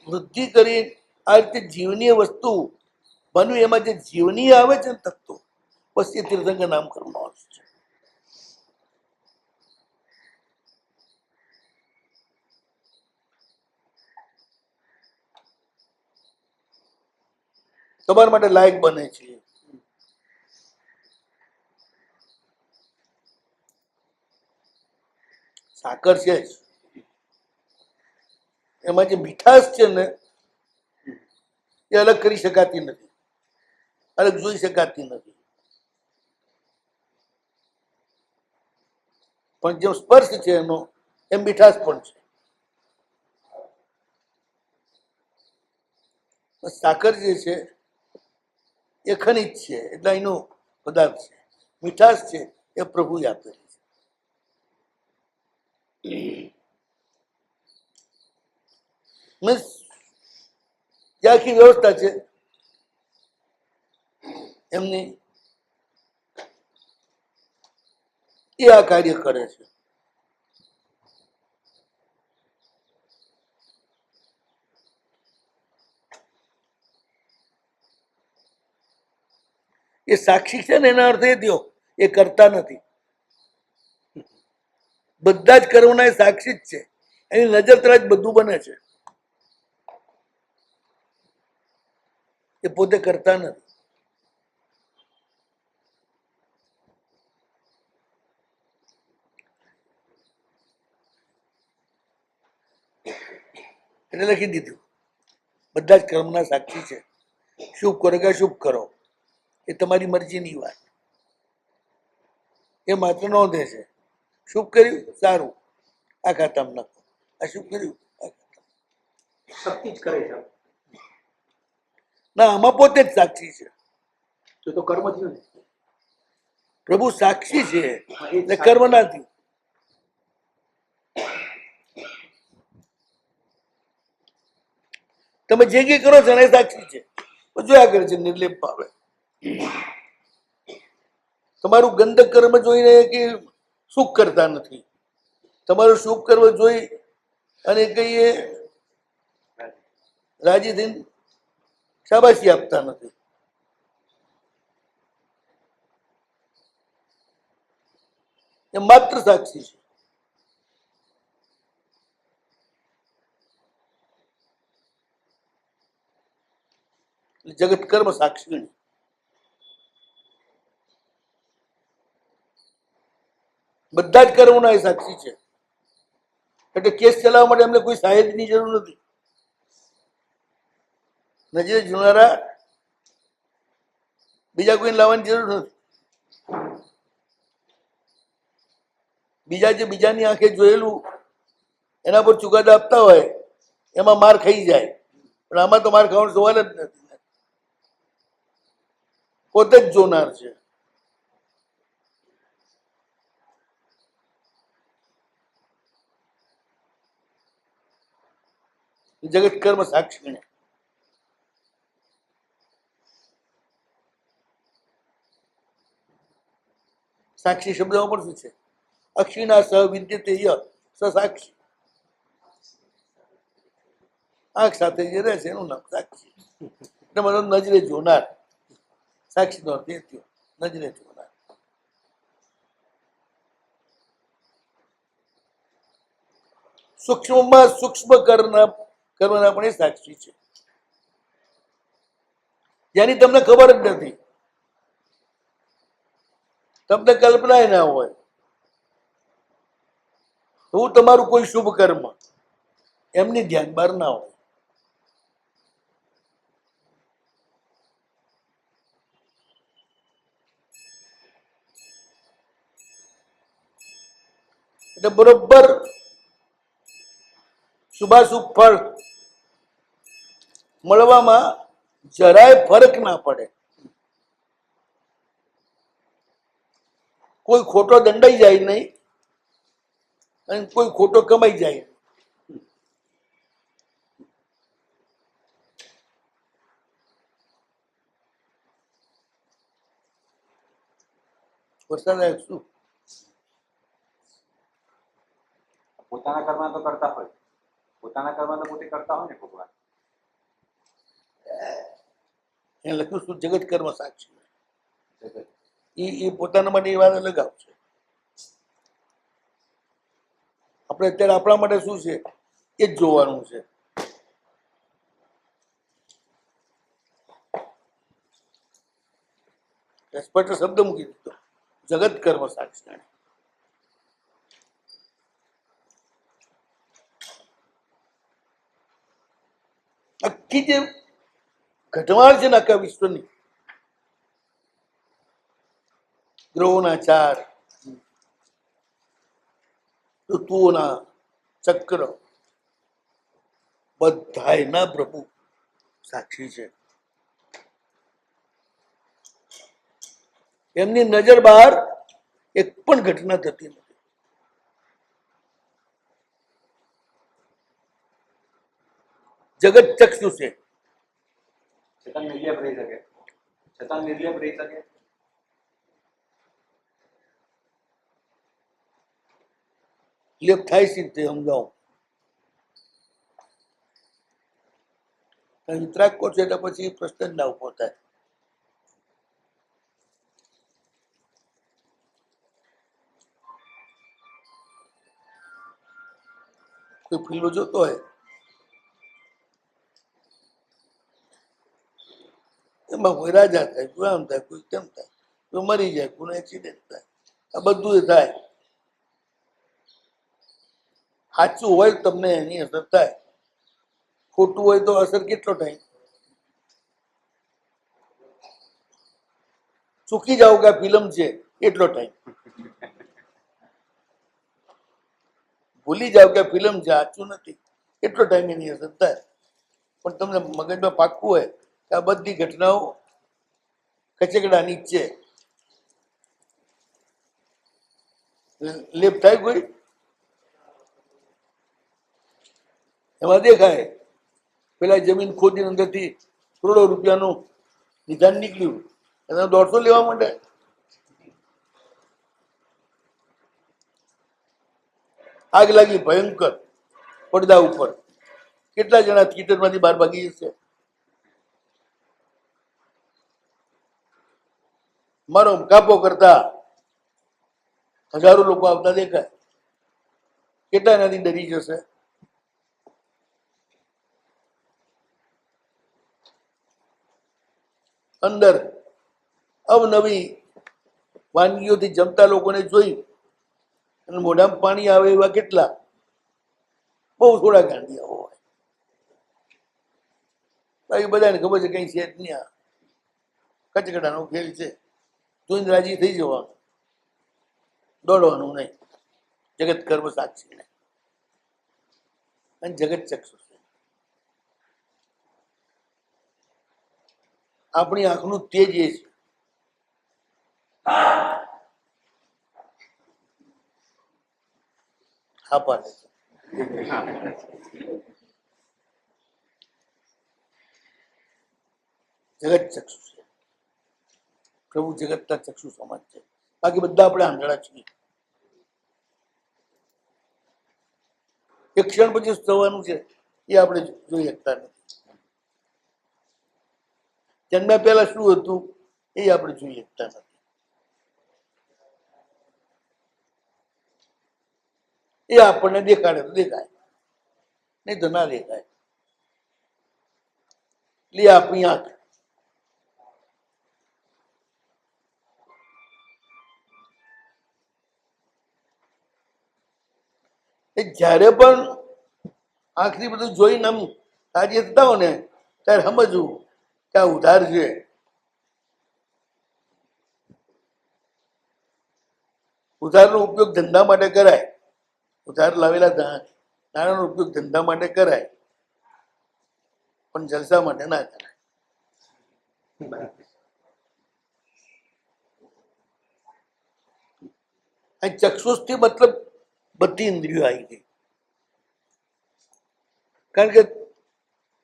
વૃદ્ધિ કરી આ રીતે જીવનીય વસ્તુ બન્યું, એમાં જે જીવનીય આવે છે ને તત્વો, બસ એ તીર્થંકર નામ કરવામાં આવે છે. તમારા માટે લાયક બને છે. સાકર છે જ, એમાં જે મીઠાશ છે ને એ અલગ કરી શકાતી નથી, અલગ જોઈ શકાતી નથી. પણ જે સ્પર્શ છે એનો, એમ મીઠાશ પણ છે. સાકર જે છે એ ખનિજ છે, એટલે એનો પદાર્થ છે. મીઠાશ છે એ પ્રભુ આપેલી છે. મીન્સ જે આખી વ્યવસ્થા છે એમની, એ આ કાર્ય કરે છે. એ સાક્ષી છે ને, એના અર્થ એ થયો એ કરતા નથી. બધા જ કર્મના એ સાક્ષી જ છે. એની નજર તરફ બધું બને છે, એ પોતે કરતા નથી. એટલે લખી દીધું બધા જ કર્મના સાક્ષી છે. શુભ કરો કે અશુભ કરો એ તમારી મરજીની વાત, એ માત્ર નોંધે છે. શુભ કર્યું સારું, આ ખાતામાં નાખો. અશુભ કર્યું શક્તિ જ કરે છે. ના, આમાં પોતે જ સાક્ષી છે. તો કર્મ થયું ને. પ્રભુ સાક્ષી છે એટલે કર્મ ના થયું. તમે જે કઈ કરો છો ને એ સાક્ષી છે, જોયા કરે છે નિર્લેપ ભાવે. તમારું ગંધ કર્મ જોઈને કે સુખ કરતા નથી, તમારું શુભ કર્મ જોઈ અને કઈ રાજી થઈને શાબાશી આપતા નથી. એ માત્ર સાક્ષી છે. જગત કર્મ સાક્ષી, બધા જ કર્મોના એ સાક્ષી છે. એટલે કેસ ચલાવવા માટે એમને કોઈ સાહેબની જરૂર નથી. નજરે જોનારા બીજા કોઈને લાવવાની જરૂર નથી. બીજા જે બીજાની આંખે જોયેલું એના પર ચુકાદા આપતા હોય એમાં માર ખાઈ જાય. પણ આમાં તો મારે ખાવાનો સવાલ જ નથી ને. પોતે જ જોનાર છે. જગત કર્મ સાક્ષી. સાક્ષી શબ્દમાં પણ શું છે? અક્ષીના સહ વિદ્યતે ય સ સાક્ષી. આંખ સાથે જે રહે છે એનું નામ સાક્ષી. એટલે મને નજરે જોનાર. સાક્ષી નો અર્થ એ થયો નજરે જોનાર. સૂક્ષ્મમાં સૂક્ષ્મ કર્મના પણ એ સાક્ષી છે, જેની તમને ખબર જ નથી, તમને કલ્પના ના હોય. હું તમારું કોઈ શુભ કર્મ એમની ધ્યાન બહાર ના હોય. એટલે બરોબર શુભાશુભ ફળ મળવામાં જરાય ફરક ના પડે. કોઈ ખોટો દંડાઈ જાય નહીં અને કોઈ ખોટો કમાઈ જાય. વરસાદ આવ્યો શું? પોતાના કર્મ તો કરતા હોય, પોતાના કર્મ તો પોતે કરતા હોય ને ભગવાન. એને લખ્યું શું? જગત કર્મ સાક્ષી. જગત. એ પોતાના માટે એ વાત અલગ આવશે. આપણે અત્યારે આપણા માટે શું છે એ જ જોવાનું છે. સ્પષ્ટ શબ્દ મૂકી દીધો, જગત કર્મ સાક્ષી. આખી જે ઘટમાળ છે ને આખા વિશ્વની, ગ્રહોના ચાર, ઋતુઓના ચક્ર, બધાયના પ્રભુ સાક્ષી છે. એમની નજર બહાર એક પણ ઘટના થતી નથી. જગત ચક્ષુ છે. છતાં નિર્લેપ રહી શકે, છતાં નિર્લેપ રહી શકે. લેપ થાય છે તે સમજાવો. વિતરાગ કો છે એટલે પછી પ્રશ્ન જ ના ઉભો થાય. કોઈ ફિલ્મ જોતો હોય એમાં કોઈ રાજા થાય, કોઈ આમ થાય, કોઈ કેમ થાય, કોઈ મરી જાય, કોઈ એક્સિડન્ટ થાય, આ બધું એ થાય. સાચું હોય તમને એની અસર થાય, ખોટું હોય તો અસર કેટલો થાય? ચૂકી જાવ કે આ ફિલ્મ છે એટલો ટાઈમ, ભૂલી જાવ કે ફિલ્મ છે સાચું નથી એટલો ટાઈમ એની અસર થાય. પણ તમને મગજમાં પાક્કું હોય કે આ બધી ઘટનાઓ કચકડાની જ છે, લેપ થાય કોઈ? એમાં દેખાય પેલા જમીન ખોદી અંદરથી કરોડો રૂપિયાનું નિદાન નીકળ્યું, એને 150 લેવા માંડે. આગ લાગી ભયંકર પડદા ઉપર, કેટલા જણા થિયેટરમાંથી બહાર ભાગી જશે? મારો કાપો કરતા હજારો લોકો આવતા દેખાય, કેટલા એનાથી ડરી જશે? અંદર અવનવી વાનગીઓથી જમતા લોકોને જોઈ અને મોઢામાં પાણી આવે એવા કેટલા, બહુ થોડા ગાંડિયા હોય. બાકી બધાને ખબર છે કઈ છે જ નહીં, આ કચકડાનો ખેલ છે. જોઈને રાજી થઈ જવાનું, દોડવાનું નહીં. જગત કર્મ સાક્ષી નહીં અને જગત ચક્ષુ છે. આપણી આંખનું તેજ એ છે. હા પાડે છે. જગત ચક્ષુ છે. પ્રભુ જગતના ચક્ષુ સમાન છે. બાકી બધા આપણે આંધળા છીએ. એક ક્ષણ પછી શું થવાનું છે એ આપણે જોઈ શકતા નથી. જન્મ્યા પહેલા શું હતું એ આપણે જોઈ શકતા નથી. એ આપણને દેખાડે તો દેખાય, નહીં તો ના દેખાય. એટલે આપણી આંખ એ જ્યારે પણ આંખથી બધું જોઈને આમ કાર્ય થતા હોય ને ત્યારે સમજવું કે આ ઉધાર છે. ઉધારનો ઉપયોગ ધંધા માટે કરાય. ઉધાર લાવેલા નાણાંનો ઉપયોગ ધંધા માટે કરાય, પણ જલસા માટે ના કરાય. અહીં ચક્ષુષથી મતલબ બધી ઇન્દ્રિયો આવી ગઈ. કારણ કે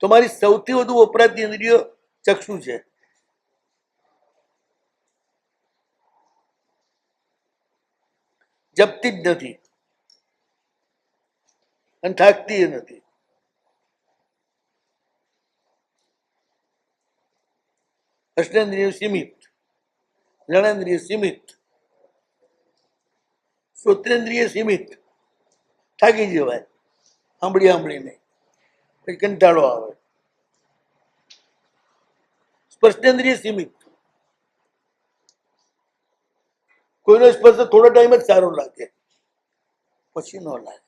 તમારી સૌથી વધુ વપરાતી ઇન્દ્રિયો ચક્ષુ છે. જપતી જ નથી અને થાકતી નથી. અષ્ટેન્દ્રિય સીમિત, જ્ઞાનેન્દ્રિય સીમિત, શ્રોત્રેન્દ્રિય સીમિત. થાકી જવાય સાંભળીને, પછી કંટાળો આવે. સ્પર્શેન્દ્રિય સીમિત, કોઈનો સ્પર્શ થોડો ટાઈમ જ સારો લાગે, પછી ન લાગે.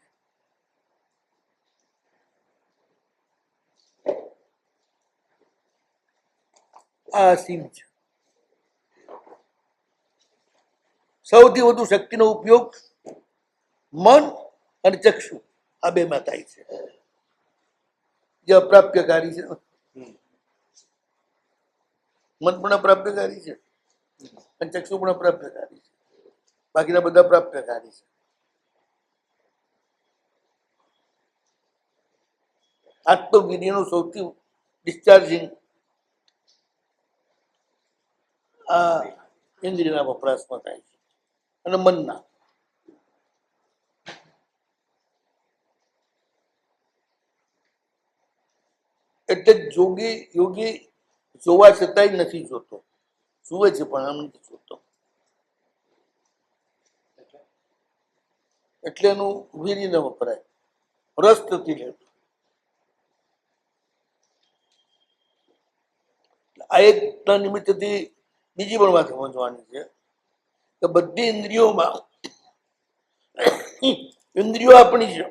આ અસીમ છે. સૌથી વધુ શક્તિનો ઉપયોગ મન અને ચક્ષુ આ બેમાં થાય છે. જે અપ્રાપ્યકારી છે, મન પણ અપ્રાપ્યકારી છે અને ચક્ષુ પણ અપ્રાપ્યકારી છે. બાકીના બધા પ્રાપ્યકારી છે. આત્મવિધિનું સૌથી ડિસ્ચાર્જિંગ આ ઇન્દ્રિયના વપરાશમાં થાય છે અને મનના. એટલે યોગી જોવા છતાંય નથી જોતો, જુએ છે પણ આમ નથી જોતો. એટલે એનું વીર્ય ન વપરાય, રસ નથી લેતો. આ એકના નિમિત્તથી બીજી પણ વાત સમજવાની છે કે બધી ઇન્દ્રિયોમાં ઇન્દ્રિયો આપણી છે,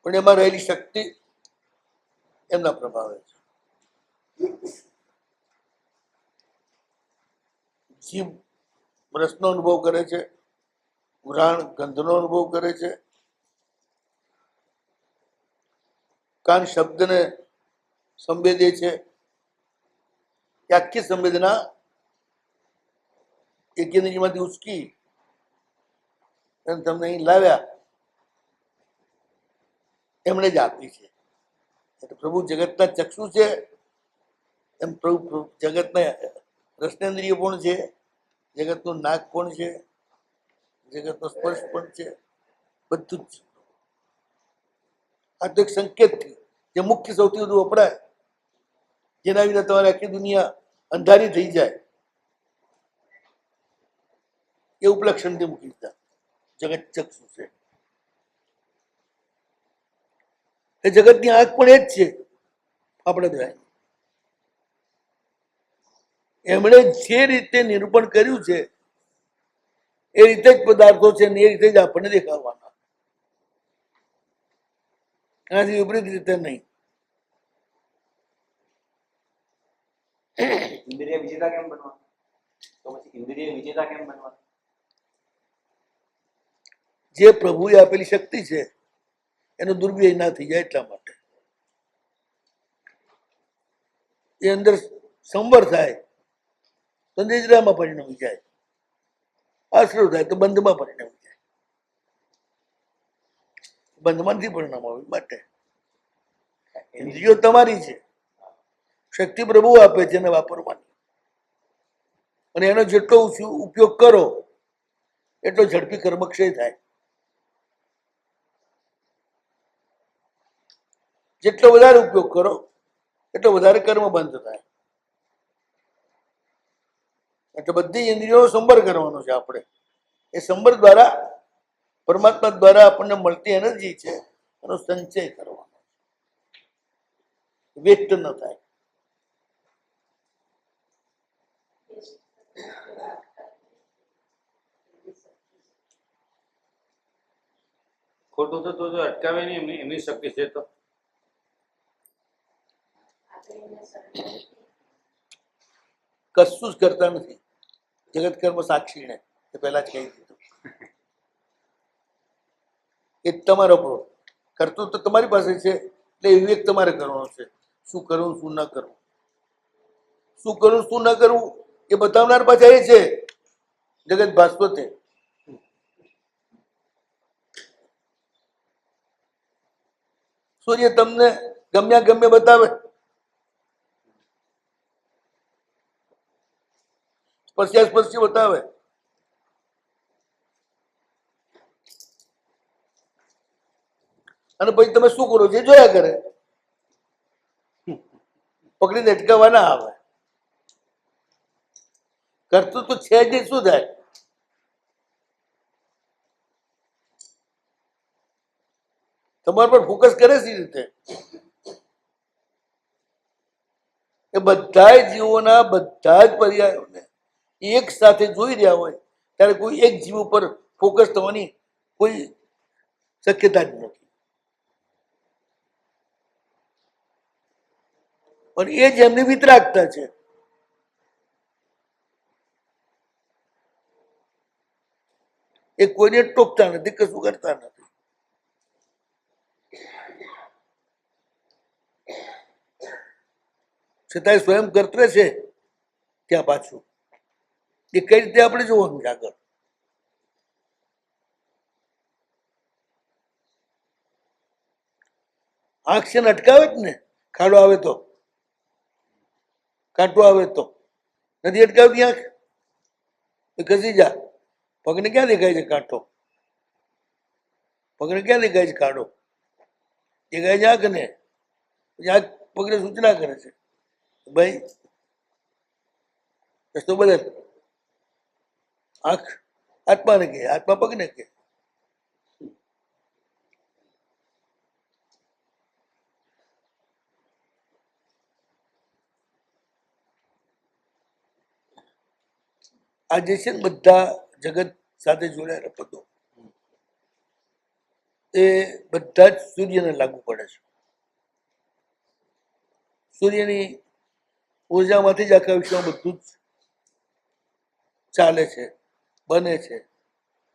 પણ એમાં રહેલી શક્તિ એમના પ્રભાવે છે. જીભ રસનો અનુભવ કરે છે, ઘ્રાણ ગંધનો અનુભવ કરે છે, કાન શબ્દને સંવેદે છે. એ આખી સંવેદના એક ઇન્દ્રિયમાંથી ઉચકી અને તમને અહીં લાવ્યા એમણે જ આપી છે. એટલે પ્રભુ જગતના ચક્ષુ છે, એમ પ્રભુ જગતના રસનેન્દ્રિય પણ છે, જગતનું નાક પણ છે, જગતનો સ્પર્શ પણ છે, બધું જ છે. આ તો એક સંકેત થી જે મુખ્ય સૌથી વધુ વપરાય, જેના વિના તમારી આખી દુનિયા અંધારી થઈ જાય, એ ઉપલક્ષણથી મૂકી દીધા. જગત ચક્ષુ છે. એ જગતની આંખ પણ એ જ છે આપણે બધા. એમણે જે રીતે નિરૂપણ કર્યું છે એ રીતે જ પદાર્થો છે ને એ રીતે જ આપણને દેખાડવાના, એનાથી વિપરીત રીતે નહીં. ઇન્દ્રિય વિજેતા કેમ બનવા? તો પછી ઇન્દ્રિય વિજેતા કેમ બનવા? જે પ્રભુએ આપેલી શક્તિ છે એનો દુર્વ્યય ના થઈ જાય એટલા માટે. એ અંદર સંવર થાય તો નિદ્રામાં પરિણમી જાય, આશરો થાય તો બંધમાં પરિણમી જાય, બંધમાંથી પરિણામ આવે માટે ઇન્દ્રિયો તમારી છે, શક્તિ પ્રભુ આપે છે એને વાપરવાની, અને એનો જેટલો ઉપયોગ કરો એટલો ઝડપી કર્મક્ષય થાય, જેટલો વધારે ઉપયોગ કરો એટલો વધારે કર્મ બંધ થાય. એટલે બધી ઇન્દ્રિયોનો સંભાળ કરવાનો છે આપણે. એ સંભાળ દ્વારા પરમાત્મા દ્વારા આપણને મળતી એનર્જી છે એનો સંચય કરવાનો, વેસ્ટ ન થાય. ખોટું થતું તો અટકાવે નહીં, એમની શક્તિ છે તો. કશું જ કરતા નથી, જગત કર્મ સાક્ષીને એ પહેલા જ કહી દીધું. એ તમારો કરતું તો તમારી પાસે છે, એટલે વિવેક તમારે કરવાનો છે. શું કરવું શું ન કરવું, શું કરવું શું ન કરવું એ બતાવનાર પાછા એ છે જગત ભાસ્વતે. સૂર્ય તમને ગમ્યા ગમે બતાવે, સ્પર્શ્યા સ્પર્શી બતાવે, અને પછી તમે શું કરો છો જોયા કરે, પકડીને અટકાવવા ના આવે. કરતું તો છે જ શું થાય? તમારા પર ફોકસ કરે છે રીતે. એ બધા જીવોના બધા જ પર્યાયોને એક સાથે જોઈ રહ્યા હોય ત્યારે કોઈ એક જીવ ઉપર ફોકસ થવાની કોઈ શક્યતા જ નથી. પણ એ જ એમની વિતરાગતા છે. એ કોઈને ટોકતા નથી, કશું કરતા નથી. છતાંય સ્વયં કર્તવ્ય છે ત્યાં પાછું. એ કઈ રીતે આપણે જોવાનું છે આગળ. આંખ છે ને અટકાવે જ ને, ખાડો આવે તો, કાંટો આવે તો. નથી અટકાવતી આંખ, એ ઘસી જા. પગને ક્યાં દેખાય છે કાંટો? પગને ક્યાં દેખાય છે ખાડો? દેખાય છે આંખને. આંખ પગને સૂચના કરે છે, ભાઈ રસ્તો બદલ. આંખ આત્માને કહે, આત્મા પગને કહે. આ જે છે ને બધા જગત સાથે જોડાયેલા પદો એ બધા જ સૂર્યને લાગુ પડે છે. સૂર્યની ઉર્જામાંથી જ આખા વિશ્વમાં બધું જ ચાલે છે, બને છે,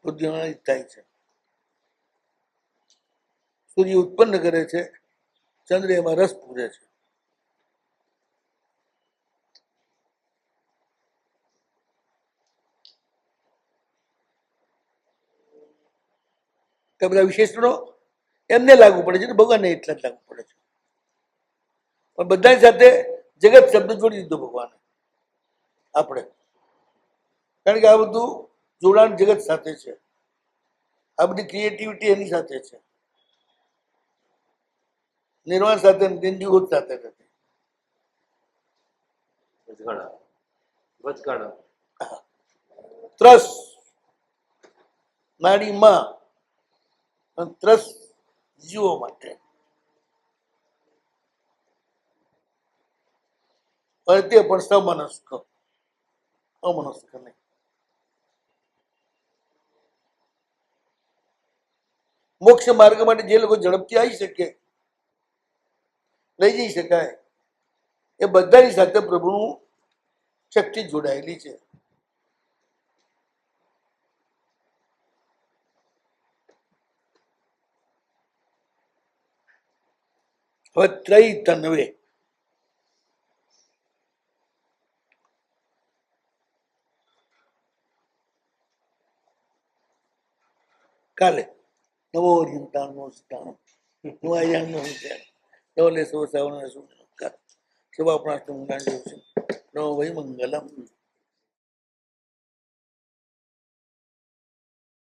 બુદ્ધિમાન થાય છે. સૂર્ય ઉત્પન્ન કરે છે, ચંદ્ર એમાં રસ પૂરે છે. તો બધા વિશેષણો એમને લાગુ પડે છે ને ભગવાનને એટલા જ લાગુ પડે છે. પણ બધાની સાથે જગત શબ્દ જોડી દીધો ભગવાને આપણે, કારણ કે આ બધું જોડાણ જગત સાથે છે. આ બધી ક્રિએટિવિટી એની સાથે છે, નિર્વાણ સાથે નિર્જીવોત સાથે નથી. વચગાળા ત્રસ નાડીમાં અને ત્રસ જીવો માટે. અને તે પણ સમનસ્ક, અમનસ્ક નહીં. મોક્ષ માર્ગ માટે જે લોકો ઝડપથી આવી શકે, લઈ જઈ શકાય, એ બધાની સાથે પ્રભુનું શક્તિ જોડાયેલી છે. હવે ત્રય તન્વે, કાલે નવો ચિંતાનો સ્થાન નો નવલે સૌ સવર્ણ સુખ સભા પ્રાર્થના નવો વૈ મંગલમ